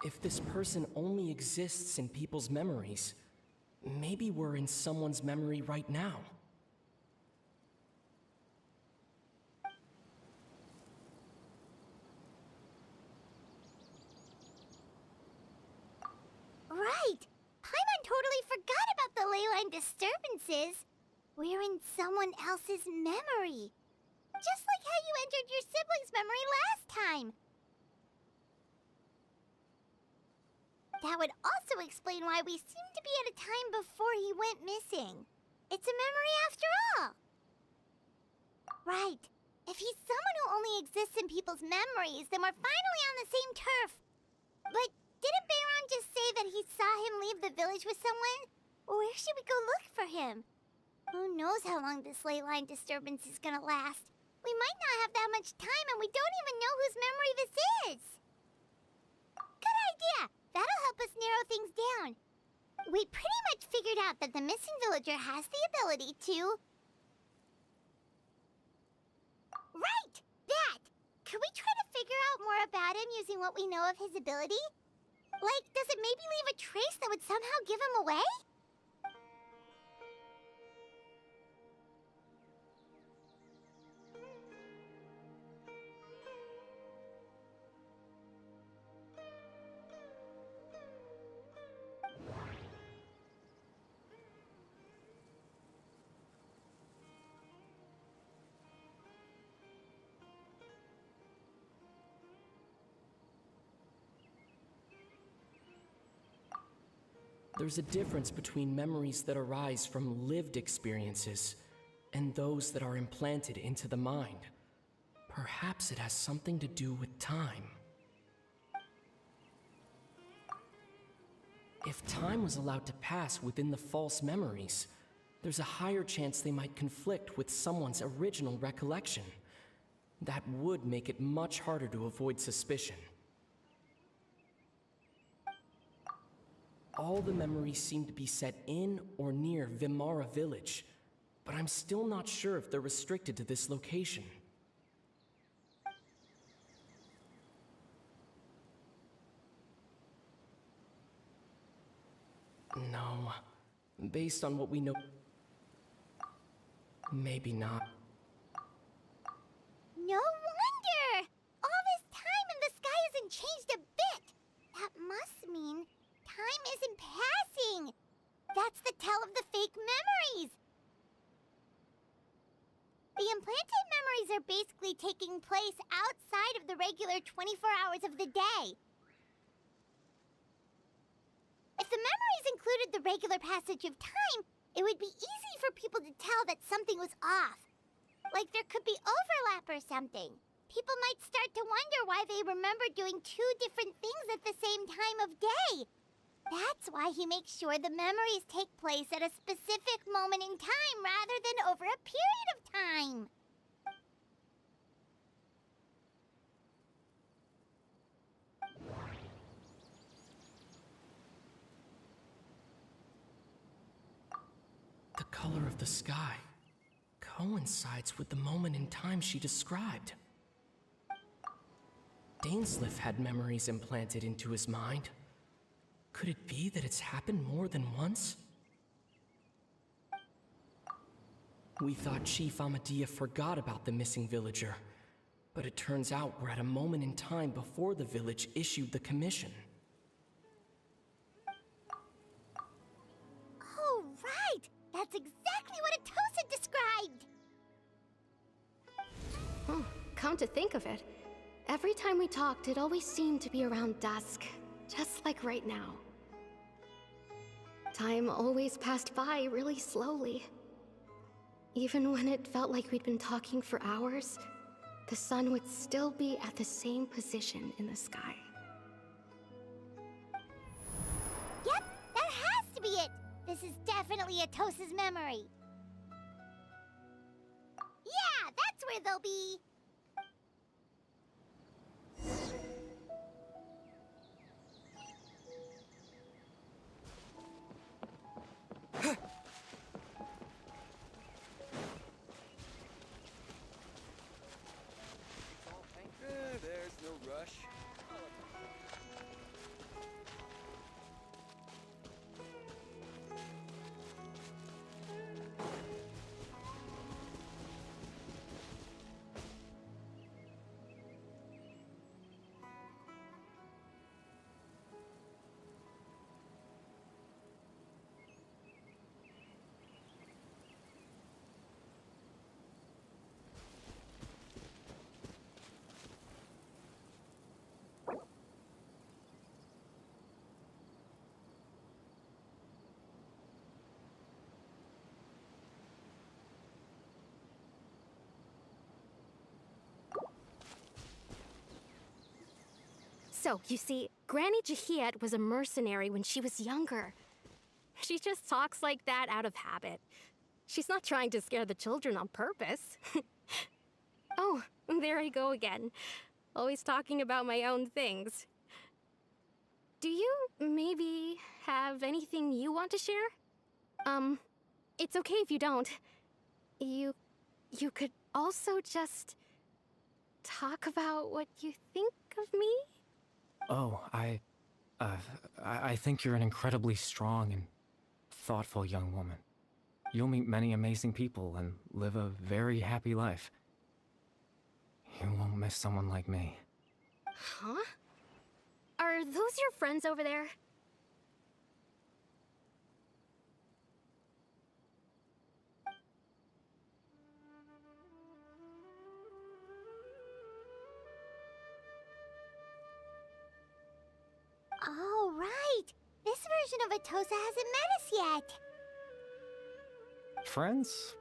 If this person only exists in people's memories, maybe we're in someone's memory right now. Right! Paimon totally forgot about the leyline disturbances. We're in someone else's memory. Just like how you entered your sibling's memory last time. That would also explain why we seem to be at a time before he went missing. It's a memory after all. Right. If he's someone who only exists in people's memories, then we're finally on the same turf. But didn't Bayron just say that he saw him leave the village with someone? Where should we go look for him? Who knows how long this ley line disturbance is gonna last? We might not have that much time and we don't even know whose memory this is. Good idea! That'll help us narrow things down. We pretty much figured out that the missing villager has the ability to... Right! That! Could we try to figure out more about him using what we know of his ability? Like, does it maybe leave a trace that would somehow give him away? There's a difference between memories that arise from lived experiences and those that are implanted into the mind. Perhaps it has something to do with time. If time was allowed to pass within the false memories, there's a higher chance they might conflict with someone's original recollection. That would make it much harder to avoid suspicion. All the memories seem to be set in or near Vimara village, but I'm still not sure if they're restricted to this location. No. Based on what we know... Maybe not. No wonder! All this time and the sky hasn't changed a bit! That must mean time isn't passing! That's the tell of the fake memories! The implanted memories are basically taking place outside of the regular 24 hours of the day. If the memories included the regular passage of time, it would be easy for people to tell that something was off. Like there could be overlap or something. People might start to wonder why they remember doing two different things at the same time of day. That's why he makes sure the memories take place at a specific moment in time rather than over a period of time. The color of the sky coincides with the moment in time she described. Dainsleif had memories implanted into his mind. Could it be that it's happened more than once? We thought Chief Amadea forgot about the missing villager, but it turns out we're at a moment in time before the village issued the commission. Oh, right! That's exactly what Atosa described! Oh, come to think of it, every time we talked, it always seemed to be around dusk, just like right now. Time always passed by really slowly. Even when it felt like we'd been talking for hours, the sun would still be at the same position in the sky. Yep, that has to be it! This is definitely Atosa's memory. Yeah, that's where they'll be! There's no rush. So, you see, Granny Jahiet was a mercenary when she was younger. She just talks like that out of habit. She's not trying to scare the children on purpose. Oh, there I go again. Always talking about my own things. Do you maybe have anything you want to share? It's okay if you don't. You could also just talk about what you think of me? Oh, I think you're an incredibly strong and thoughtful young woman. You'll meet many amazing people and live a very happy life. You won't miss someone like me. Huh? Are those your friends over there? Oh, right! This version of Atosa hasn't met us yet! Friends?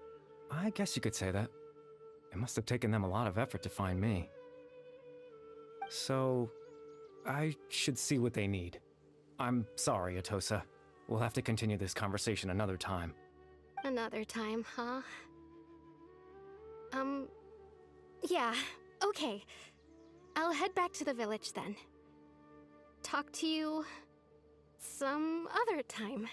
I guess you could say that. It must have taken them a lot of effort to find me. So, I should see what they need. I'm sorry, Atosa. We'll have to continue this conversation another time. Another time, huh? Yeah, okay. I'll head back to the village then. Talk to you some other time.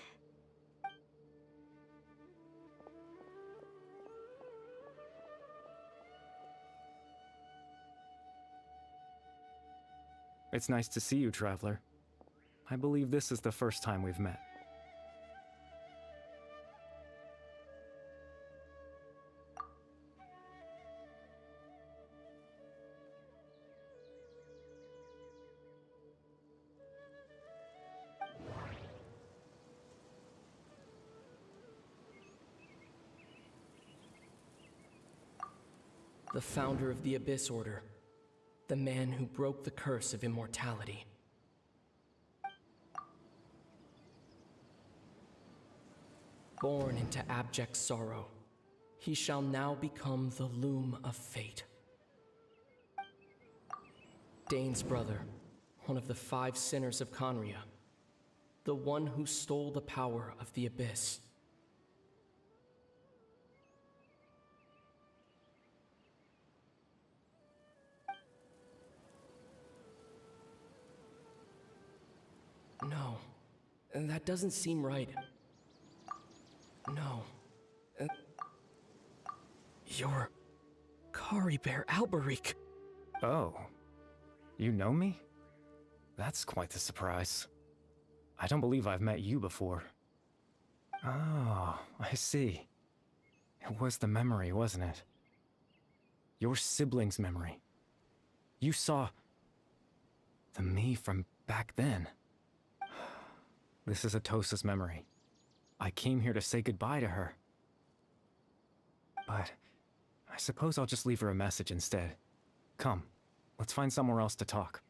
It's nice to see you, Traveler. I believe this is the first time we've met. The founder of the Abyss Order. The man who broke the curse of immortality. Born into abject sorrow, he shall now become the loom of fate. Dane's brother, one of the 5 sinners of Conria. The one who stole the power of the Abyss. No, that doesn't seem right. No. You're Kari Bear Alberic. Oh. You know me? That's quite the surprise. I don't believe I've met you before. Oh, I see. It was the memory, wasn't it? Your sibling's memory. You saw the me from back then. This is Atosa's memory. I came here to say goodbye to her. But I suppose I'll just leave her a message instead. Come, let's find somewhere else to talk.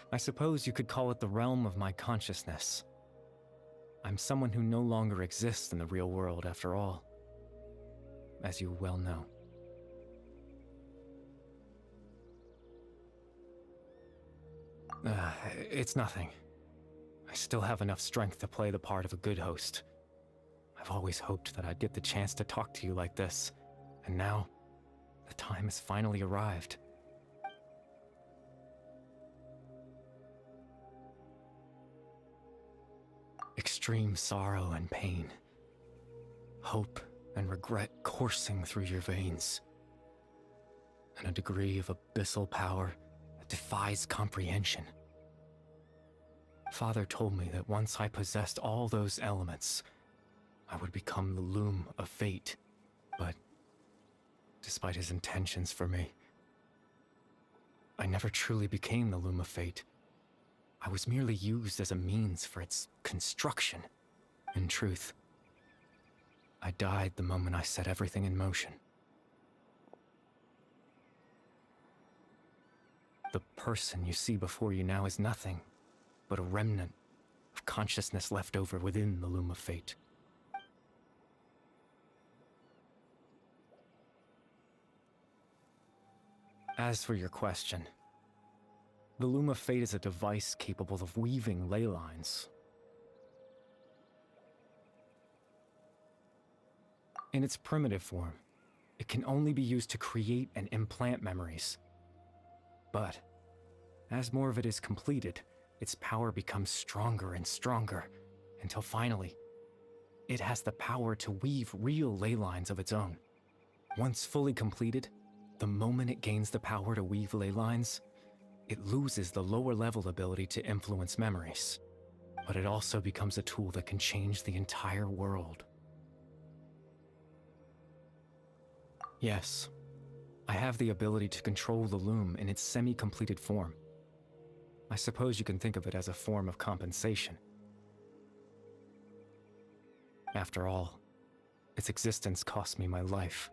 I suppose you could call it the realm of my consciousness. I'm someone who no longer exists in the real world after all, as you well know. It's nothing. I still have enough strength to play the part of a good host. I've always hoped that I'd get the chance to talk to you like this, and now, the time has finally arrived. Extreme sorrow and pain, hope and regret coursing through your veins, and a degree of abyssal power that defies comprehension. Father told me that once I possessed all those elements, I would become the loom of fate, but despite his intentions for me, I never truly became the loom of fate. I was merely used as a means for its construction. In truth, I died the moment I set everything in motion. The person you see before you now is nothing but a remnant of consciousness left over within the loom of fate. As for your question, the loom of fate is a device capable of weaving ley lines. In its primitive form, it can only be used to create and implant memories. But as more of it is completed, its power becomes stronger and stronger, until finally, it has the power to weave real ley lines of its own. Once fully completed, the moment it gains the power to weave ley lines, it loses the lower-level ability to influence memories. But it also becomes a tool that can change the entire world. Yes, I have the ability to control the loom in its semi-completed form. I suppose you can think of it as a form of compensation. After all, its existence cost me my life.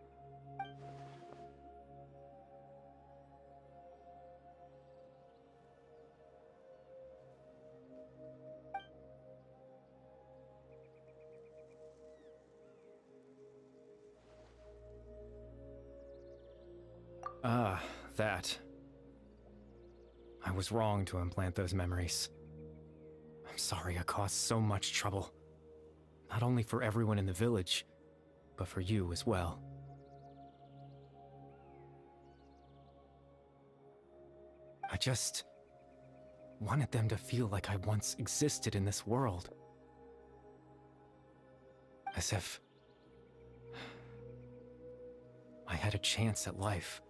Ah, that. I was wrong to implant those memories. I'm sorry I caused so much trouble. Not only for everyone in the village, but for you as well. wanted them to feel like I once existed in this world. As if I had a chance at life.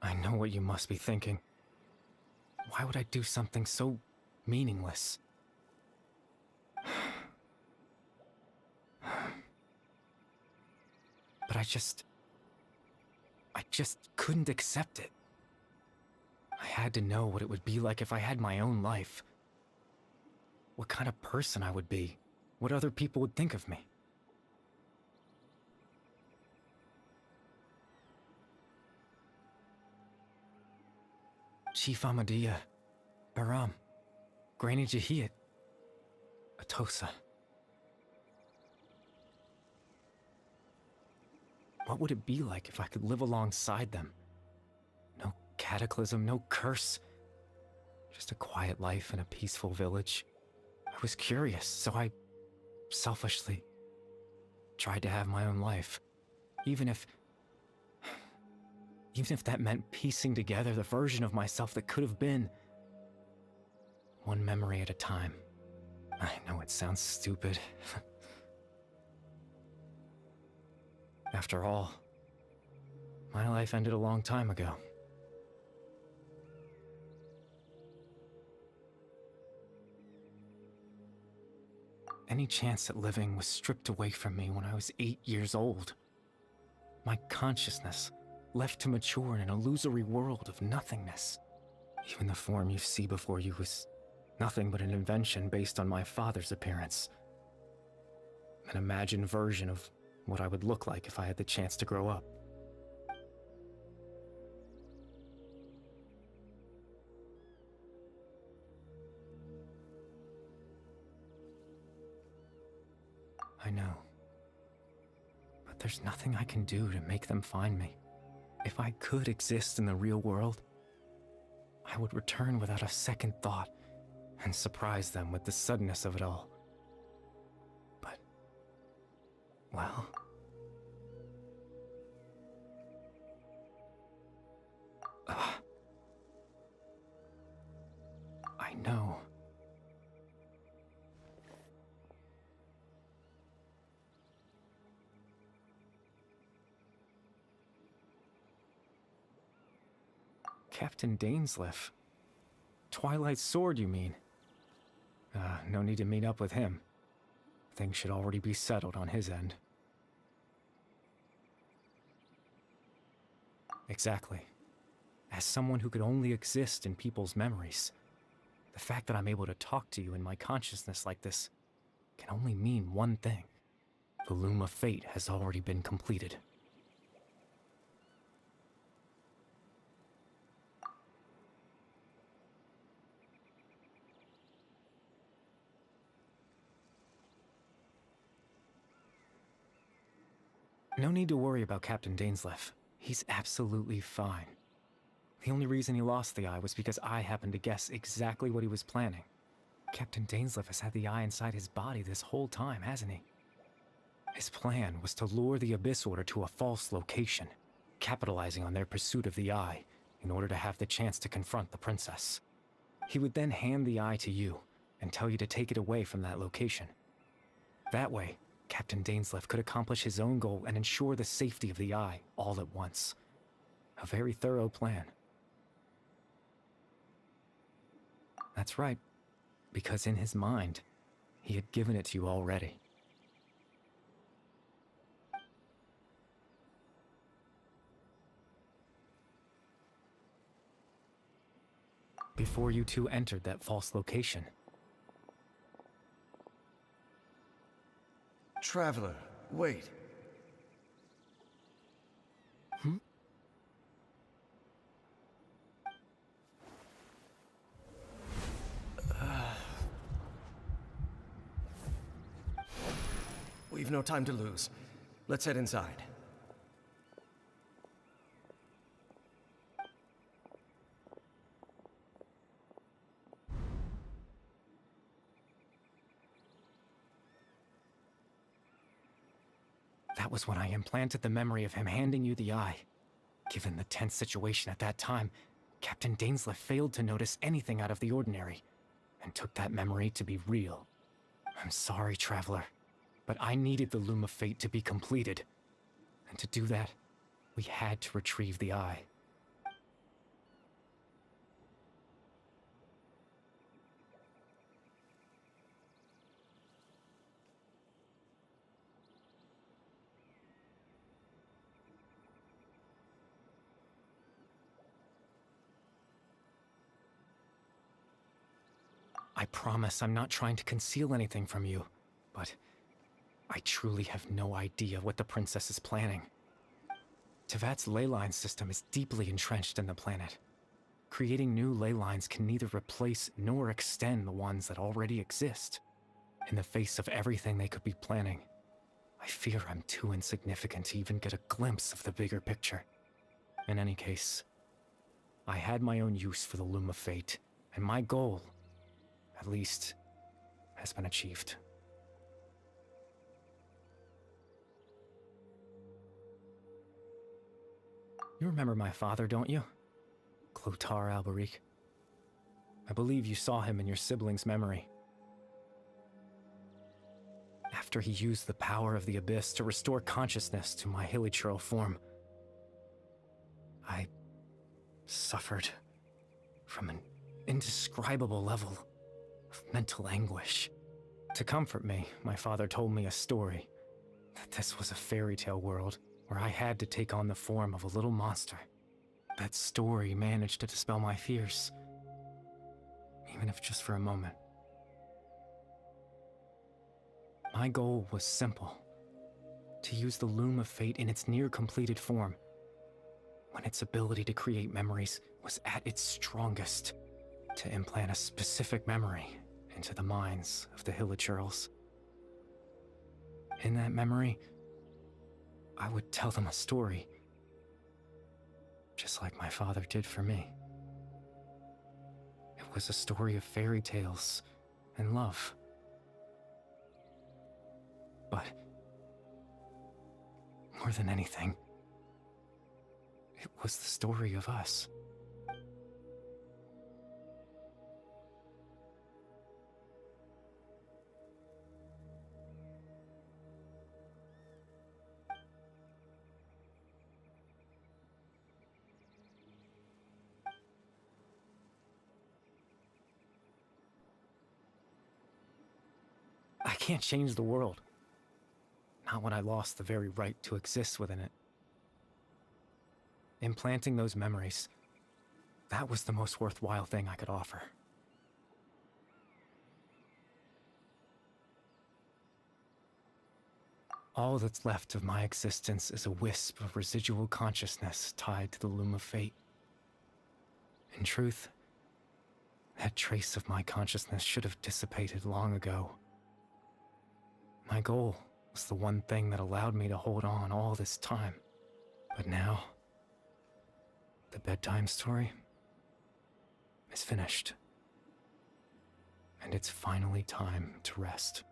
I know what you must be thinking. Why would I do something so meaningless? But I just couldn't accept it. I had to know what it would be like if I had my own life. What kind of person I would be. What other people would think of me. Chief Ahmadiyya, Baram, Granny Jahiyat, Atosa. What would it be like if I could live alongside them? No cataclysm, no curse. Just a quiet life in a peaceful village. I was curious, so I selfishly tried to have my own life. Even if that meant piecing together the version of myself that could have been. One memory at a time. I know it sounds stupid. After all, my life ended a long time ago. Any chance at living was stripped away from me when I was 8 years old. My consciousness left to mature in an illusory world of nothingness. Even the form you see before you was nothing but an invention based on my father's appearance. An imagined version of what I would look like if I had the chance to grow up. I know. But there's nothing I can do to make them find me. If I could exist in the real world, I would return without a second thought and surprise them with the suddenness of it all. But, well, I know. Captain Dainsleif. Twilight's sword, you mean? No need to meet up with him. Things should already be settled on his end. Exactly. As someone who could only exist in people's memories, the fact that I'm able to talk to you in my consciousness like this can only mean one thing. The loom of fate has already been completed. No need to worry about Captain Dainsleif. He's absolutely fine. The only reason he lost the eye was because I happened to guess exactly what he was planning. Captain Dainsleif has had the eye inside his body this whole time, hasn't he? His plan was to lure the Abyss Order to a false location, capitalizing on their pursuit of the eye in order to have the chance to confront the princess. He would then hand the eye to you and tell you to take it away from that location. That way, Captain Dainsleif could accomplish his own goal and ensure the safety of the eye all at once. A very thorough plan. That's right, because in his mind, he had given it to you already. Before you two entered that false location. Traveler, wait. We've no time to lose. Let's head inside. That was when I implanted the memory of him handing you the eye. Given the tense situation at that time, Captain Dainsleif failed to notice anything out of the ordinary, and took that memory to be real. I'm sorry, Traveler, but I needed the Loom of Fate to be completed. And to do that, we had to retrieve the eye. I promise I'm not trying to conceal anything from you, but I truly have no idea what the princess is planning. Tevat's ley line system is deeply entrenched in the planet. Creating new ley lines can neither replace nor extend the ones that already exist. In the face of everything they could be planning, I fear I'm too insignificant to even get a glimpse of the bigger picture. In any case, I had my own use for the Loom of Fate, and my goal, at least, has been achieved. You remember my father, don't you? Clotar Alberic. I believe you saw him in your sibling's memory. After he used the power of the Abyss to restore consciousness to my hilichurl form, I suffered from an indescribable level of mental anguish. To comfort me, my father told me a story, that this was a fairy tale world where I had to take on the form of a little monster. That story managed to dispel my fears, even if just for a moment. My goal was simple: to use the Loom of Fate in its near-completed form, when its ability to create memories was at its strongest, to implant a specific memory into the minds of the hilichurls. In that memory, I would tell them a story, just like my father did for me. It was a story of fairy tales and love. But more than anything, it was the story of us. I can't change the world. Not when I lost the very right to exist within it. Implanting those memories, that was the most worthwhile thing I could offer. All that's left of my existence is a wisp of residual consciousness tied to the Loom of Fate. In truth, that trace of my consciousness should have dissipated long ago. My goal was the one thing that allowed me to hold on all this time. But now, the bedtime story is finished. And it's finally time to rest.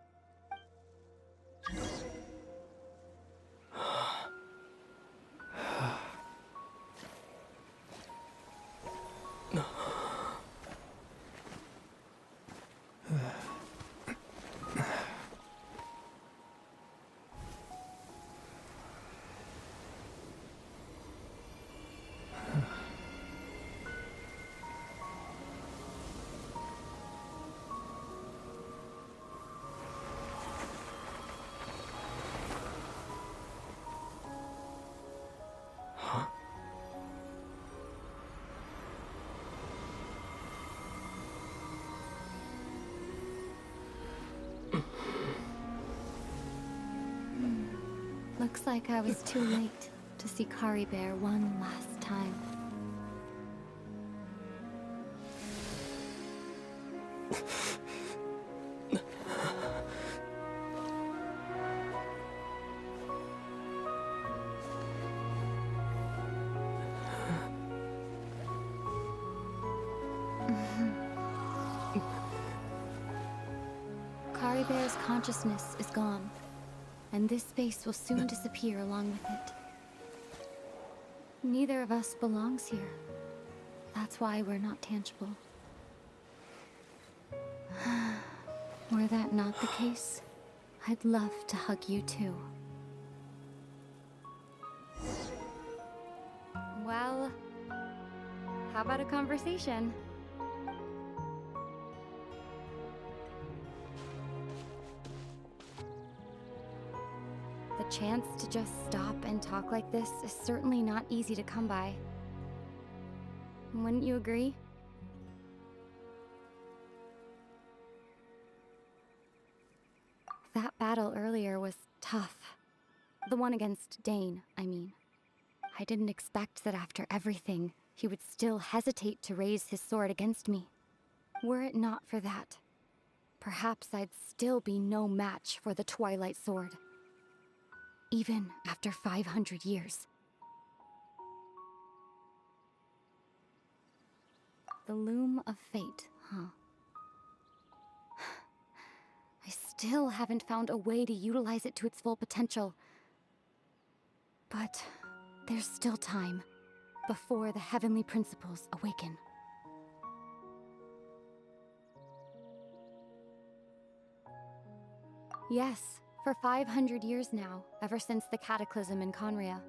Looks like I was too late to see Kari Bear one last time. Kari Bear's consciousness is gone. and this space will soon disappear along with it. Neither of us belongs here. That's why we're not tangible. Were that not the case, I'd love to hug you too. Well, how about a conversation? The chance to just stop and talk like this is certainly not easy to come by. Wouldn't you agree? That battle earlier was tough. The one against Dane, I mean. I didn't expect that after everything, he would still hesitate to raise his sword against me. Were it not for that, perhaps I'd still be no match for the Twilight Sword. Even after 500 years. The Loom of Fate, huh? I still haven't found a way to utilize it to its full potential. But there's still time before the heavenly principles awaken. Yes, for 500 years now, ever since the cataclysm in Conria,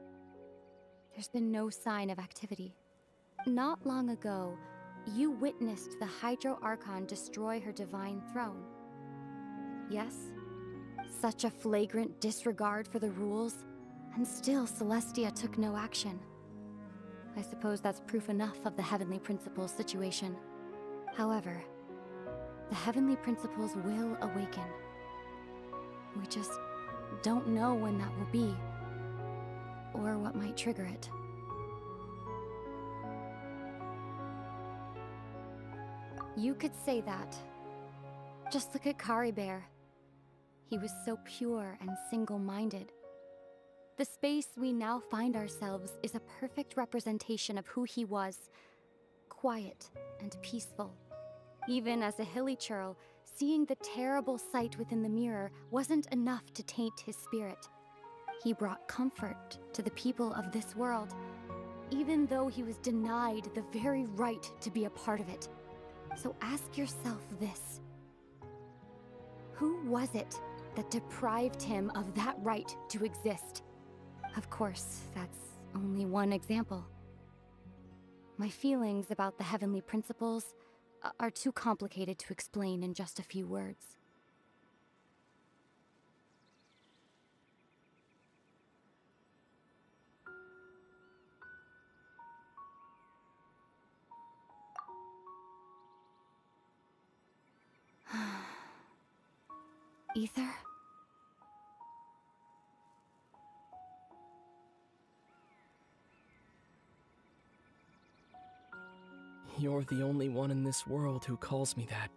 there's been no sign of activity. Not long ago, you witnessed the Hydro Archon destroy her divine throne. Yes, such a flagrant disregard for the rules, and still Celestia took no action. I suppose that's proof enough of the Heavenly Principles situation. However, the Heavenly Principles will awaken. We just don't know when that will be, or what might trigger it. You could say that. Just look at Kari Bear. He was so pure and single-minded. The space we now find ourselves is a perfect representation of who he was. Quiet and peaceful. Even as a hilly churl, seeing the terrible sight within the mirror wasn't enough to taint his spirit. He brought comfort to the people of this world, even though he was denied the very right to be a part of it. So ask yourself this. Who was it that deprived him of that right to exist? Of course, that's only one example. My feelings about the Heavenly Principles are too complicated to explain in just a few words. Ether? You're the only one in this world who calls me that.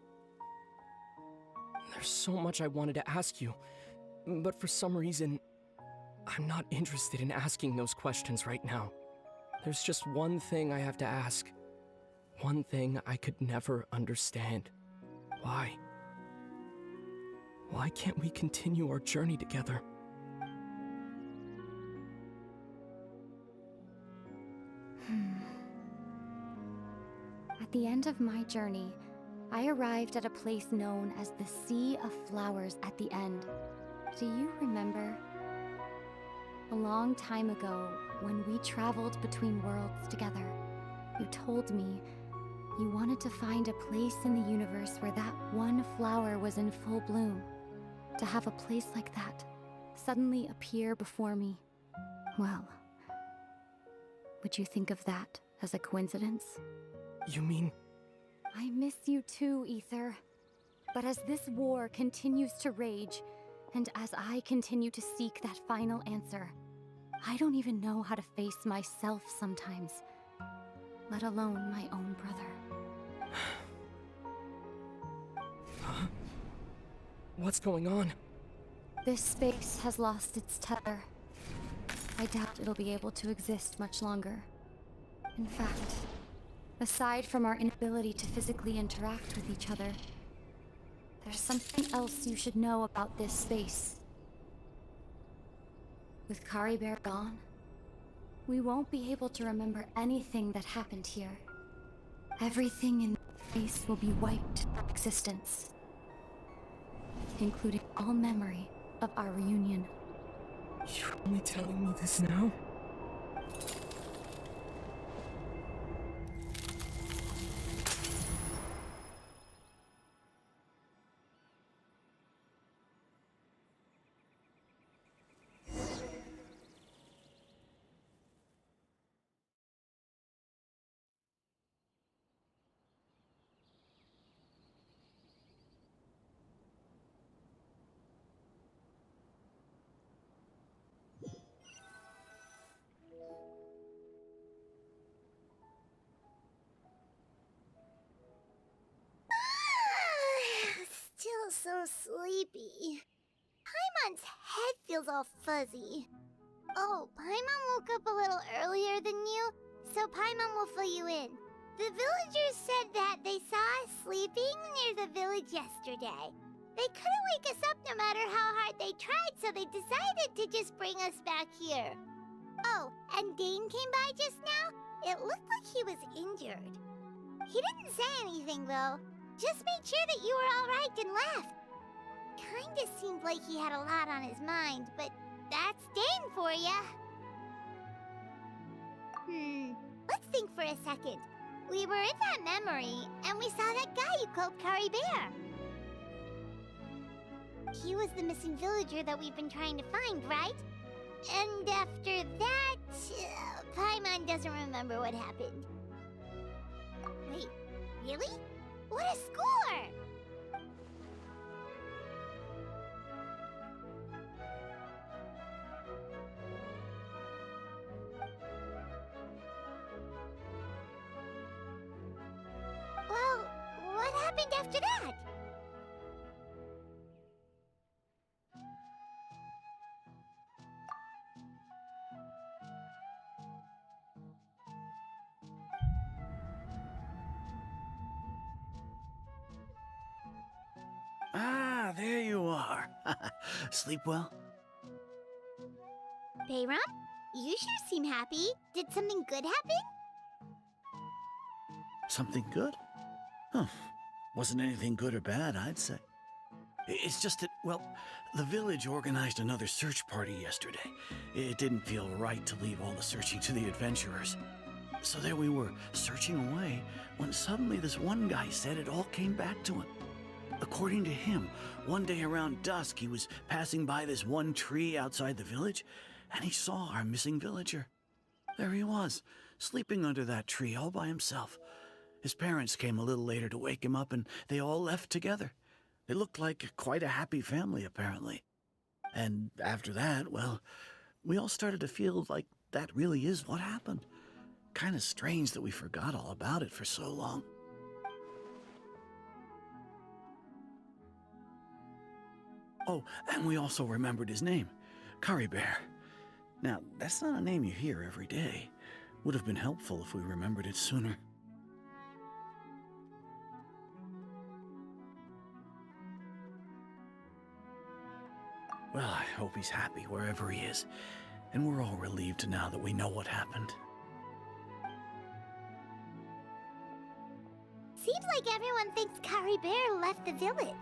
There's so much I wanted to ask you, but for some reason, I'm not interested in asking those questions right now. There's just one thing I have to ask. One thing I could never understand. Why? Why can't we continue our journey together? At the end of my journey, I arrived at a place known as the Sea of Flowers at the end. Do you remember? A long time ago, when we traveled between worlds together, you told me you wanted to find a place in the universe where that one flower was in full bloom. To have a place like that suddenly appear before me. Well, would you think of that as a coincidence? You mean... I miss you too, Ether. But as this war continues to rage, and as I continue to seek that final answer, I don't even know how to face myself sometimes, let alone my own brother. Huh? What's going on? This space has lost its tether. I doubt it'll be able to exist much longer. In fact, aside from our inability to physically interact with each other, there's something else you should know about this space. With Kari Bear gone, we won't be able to remember anything that happened here. Everything in space will be wiped from existence, including all memory of our reunion. You're only telling me this now? Still so sleepy. Paimon's head feels all fuzzy. Oh, Paimon woke up a little earlier than you, so Paimon will fill you in. The villagers said that they saw us sleeping near the village yesterday. They couldn't wake us up no matter how hard they tried, so they decided to just bring us back here. Oh, and Dane came by just now. It looked like he was injured. He didn't say anything, though. Just made sure that you were all right and left. Kinda seemed like he had a lot on his mind, but that's Dane for ya. Let's think for a second. We were in that memory, and we saw that guy you called Kari Bear. He was the missing villager that we've been trying to find, right? And after that, Paimon doesn't remember what happened. Wait, really? What a score! Well, what happened after that? Ah, there you are. Sleep well? Bayram, you sure seem happy. Did something good happen? Something good? Huh. Wasn't anything good or bad, I'd say. It's just that, well, the village organized another search party yesterday. It didn't feel right to leave all the searching to the adventurers. So there we were, searching away, when suddenly this one guy said it all came back to him. According to him, one day around dusk, he was passing by this one tree outside the village, and he saw our missing villager. There he was, sleeping under that tree all by himself. His parents came a little later to wake him up, and they all left together. They looked like quite a happy family, apparently. And after that, well, we all started to feel like that really is what happened. Kind of strange that we forgot all about it for so long. Oh, and we also remembered his name, Kari Bear. Now, that's not a name you hear every day. Would have been helpful if we remembered it sooner. Well, I hope he's happy wherever he is, and we're all relieved now that we know what happened. Seems like everyone thinks Kari Bear left the village.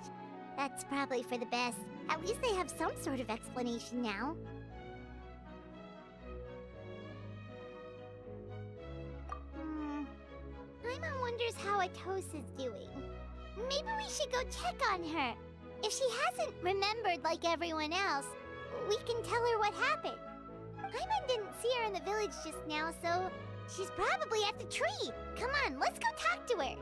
That's probably for the best. At least they have some sort of explanation now. Paimon wonders how Atos is doing. Maybe we should go check on her. If she hasn't remembered like everyone else, we can tell her what happened. Paimon didn't see her in the village just now, so she's probably at the tree. Come on, let's go talk to her.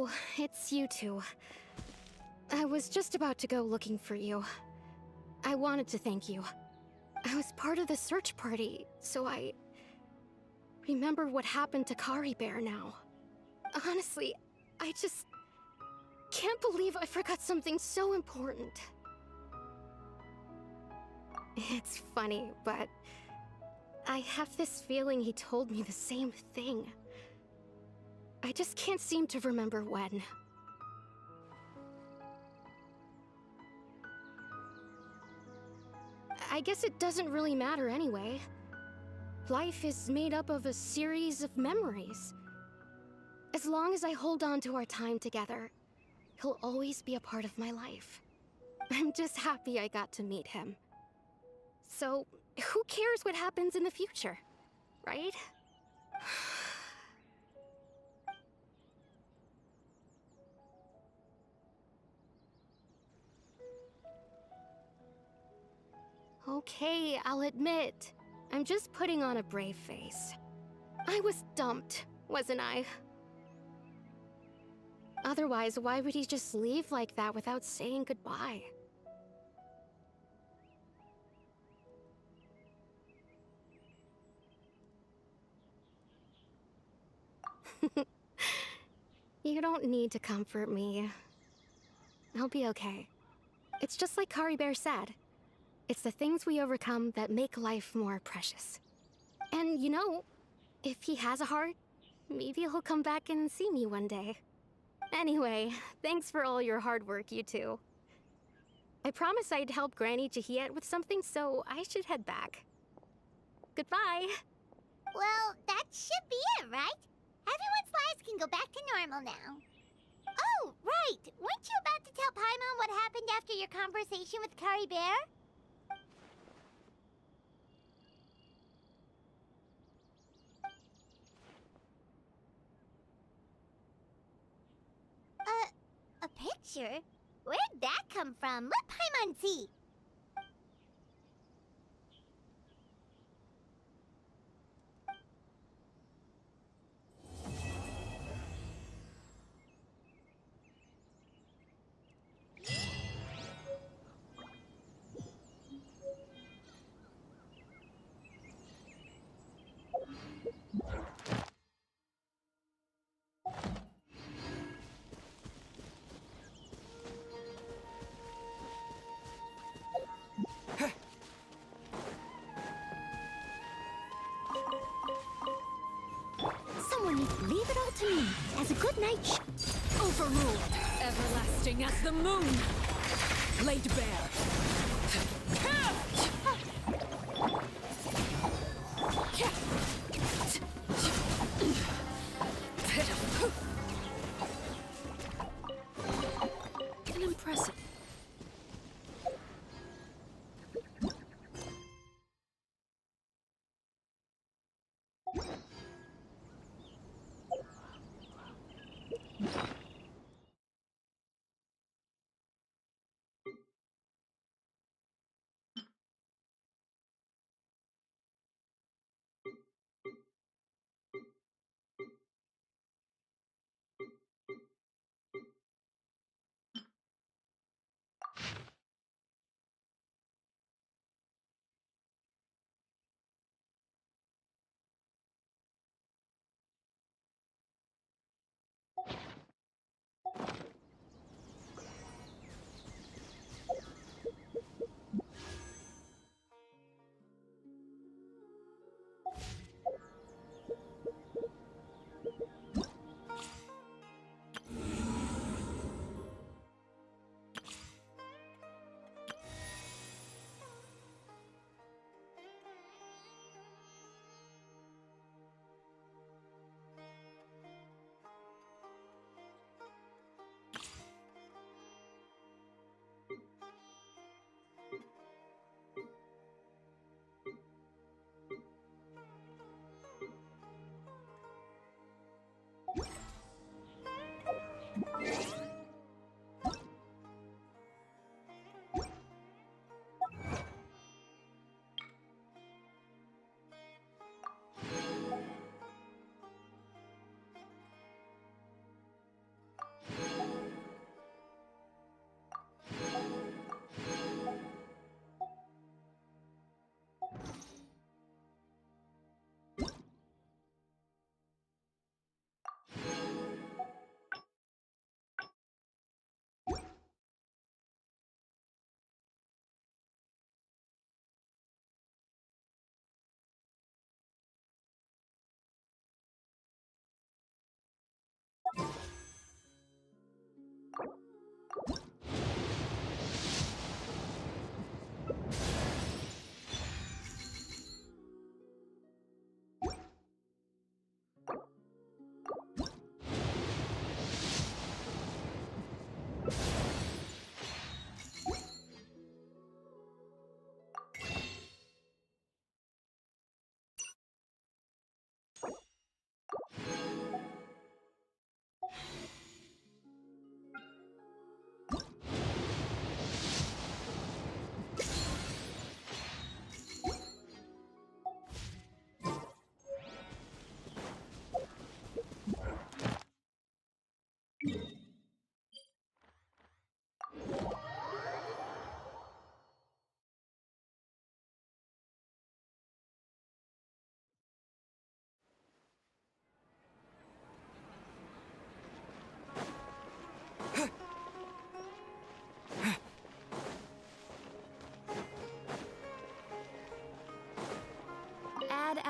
Oh, it's you two. I was just about to go looking for you. I wanted to thank you. I was part of the search party, so I remember what happened to Kari Bear now. Honestly, I just can't believe I forgot something so important. It's funny, but I have this feeling he told me the same thing. I just can't seem to remember when. I guess it doesn't really matter anyway. Life is made up of a series of memories. As long as I hold on to our time together, he'll always be a part of my life. I'm just happy I got to meet him. So, who cares what happens in the future, right? Okay, I'll admit, I'm just putting on a brave face. I was dumped, wasn't I? Otherwise, why would he just leave like that without saying goodbye? You don't need to comfort me. I'll be okay. It's just like Kari Bear said. It's the things we overcome that make life more precious. And you know, if he has a heart, maybe he'll come back and see me one day. Anyway, thanks for all your hard work, you two. I promised I'd help Granny Jahiet with something, so I should head back. Goodbye! Well, that should be it, right? Everyone's lives can go back to normal now. Oh, right! Weren't you about to tell Paimon what happened after your conversation with Kari Bear? A picture? Where'd that come from? Let Paimon see! Someone needs to leave it all to me as a good night. Overruled, everlasting as the moon, laid bare. An impressive.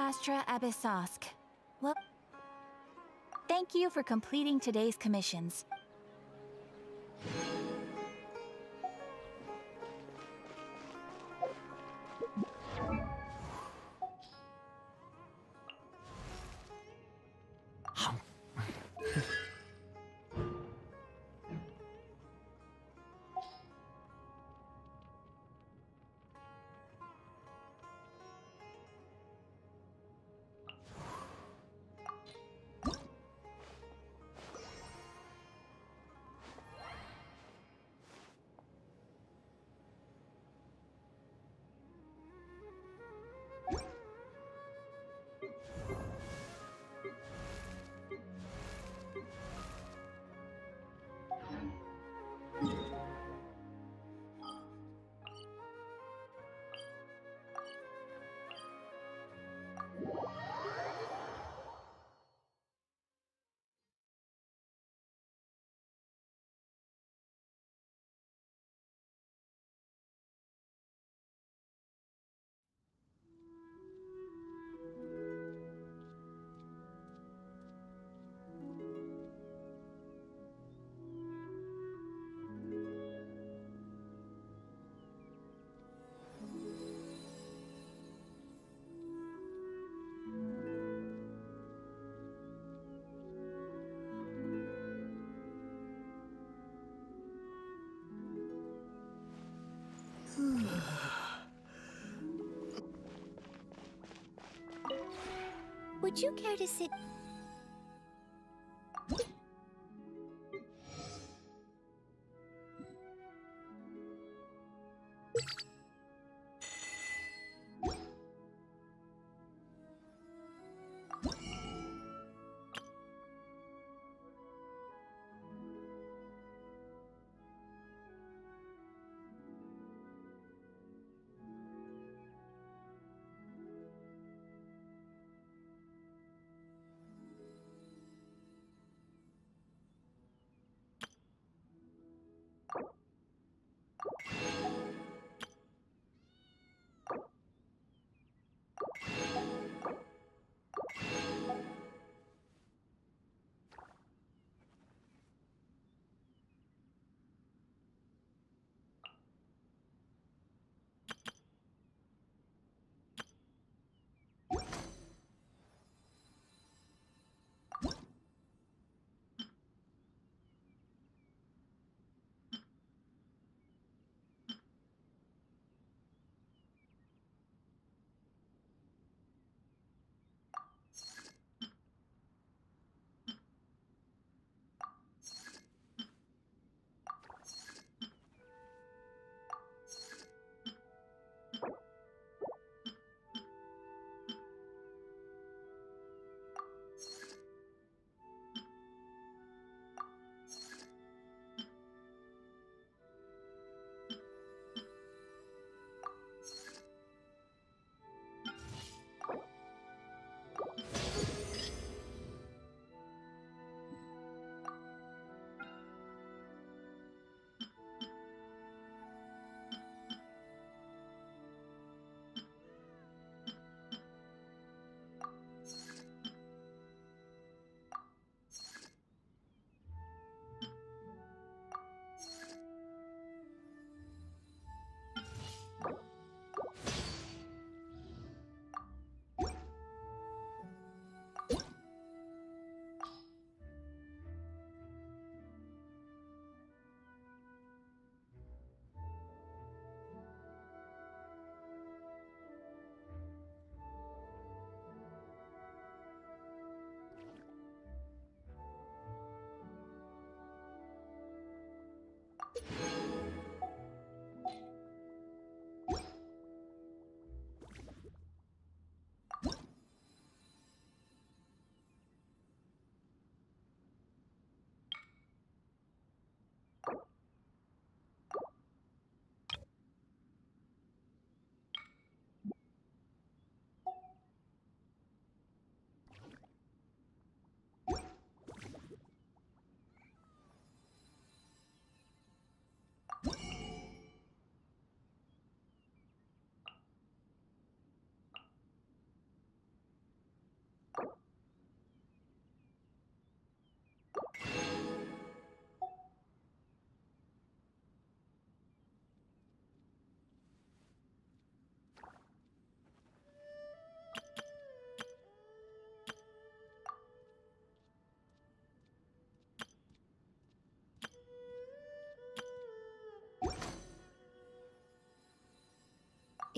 Astra Abyssosk. Well, thank you for completing today's commissions. Would you care to sit?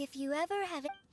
If you ever have it.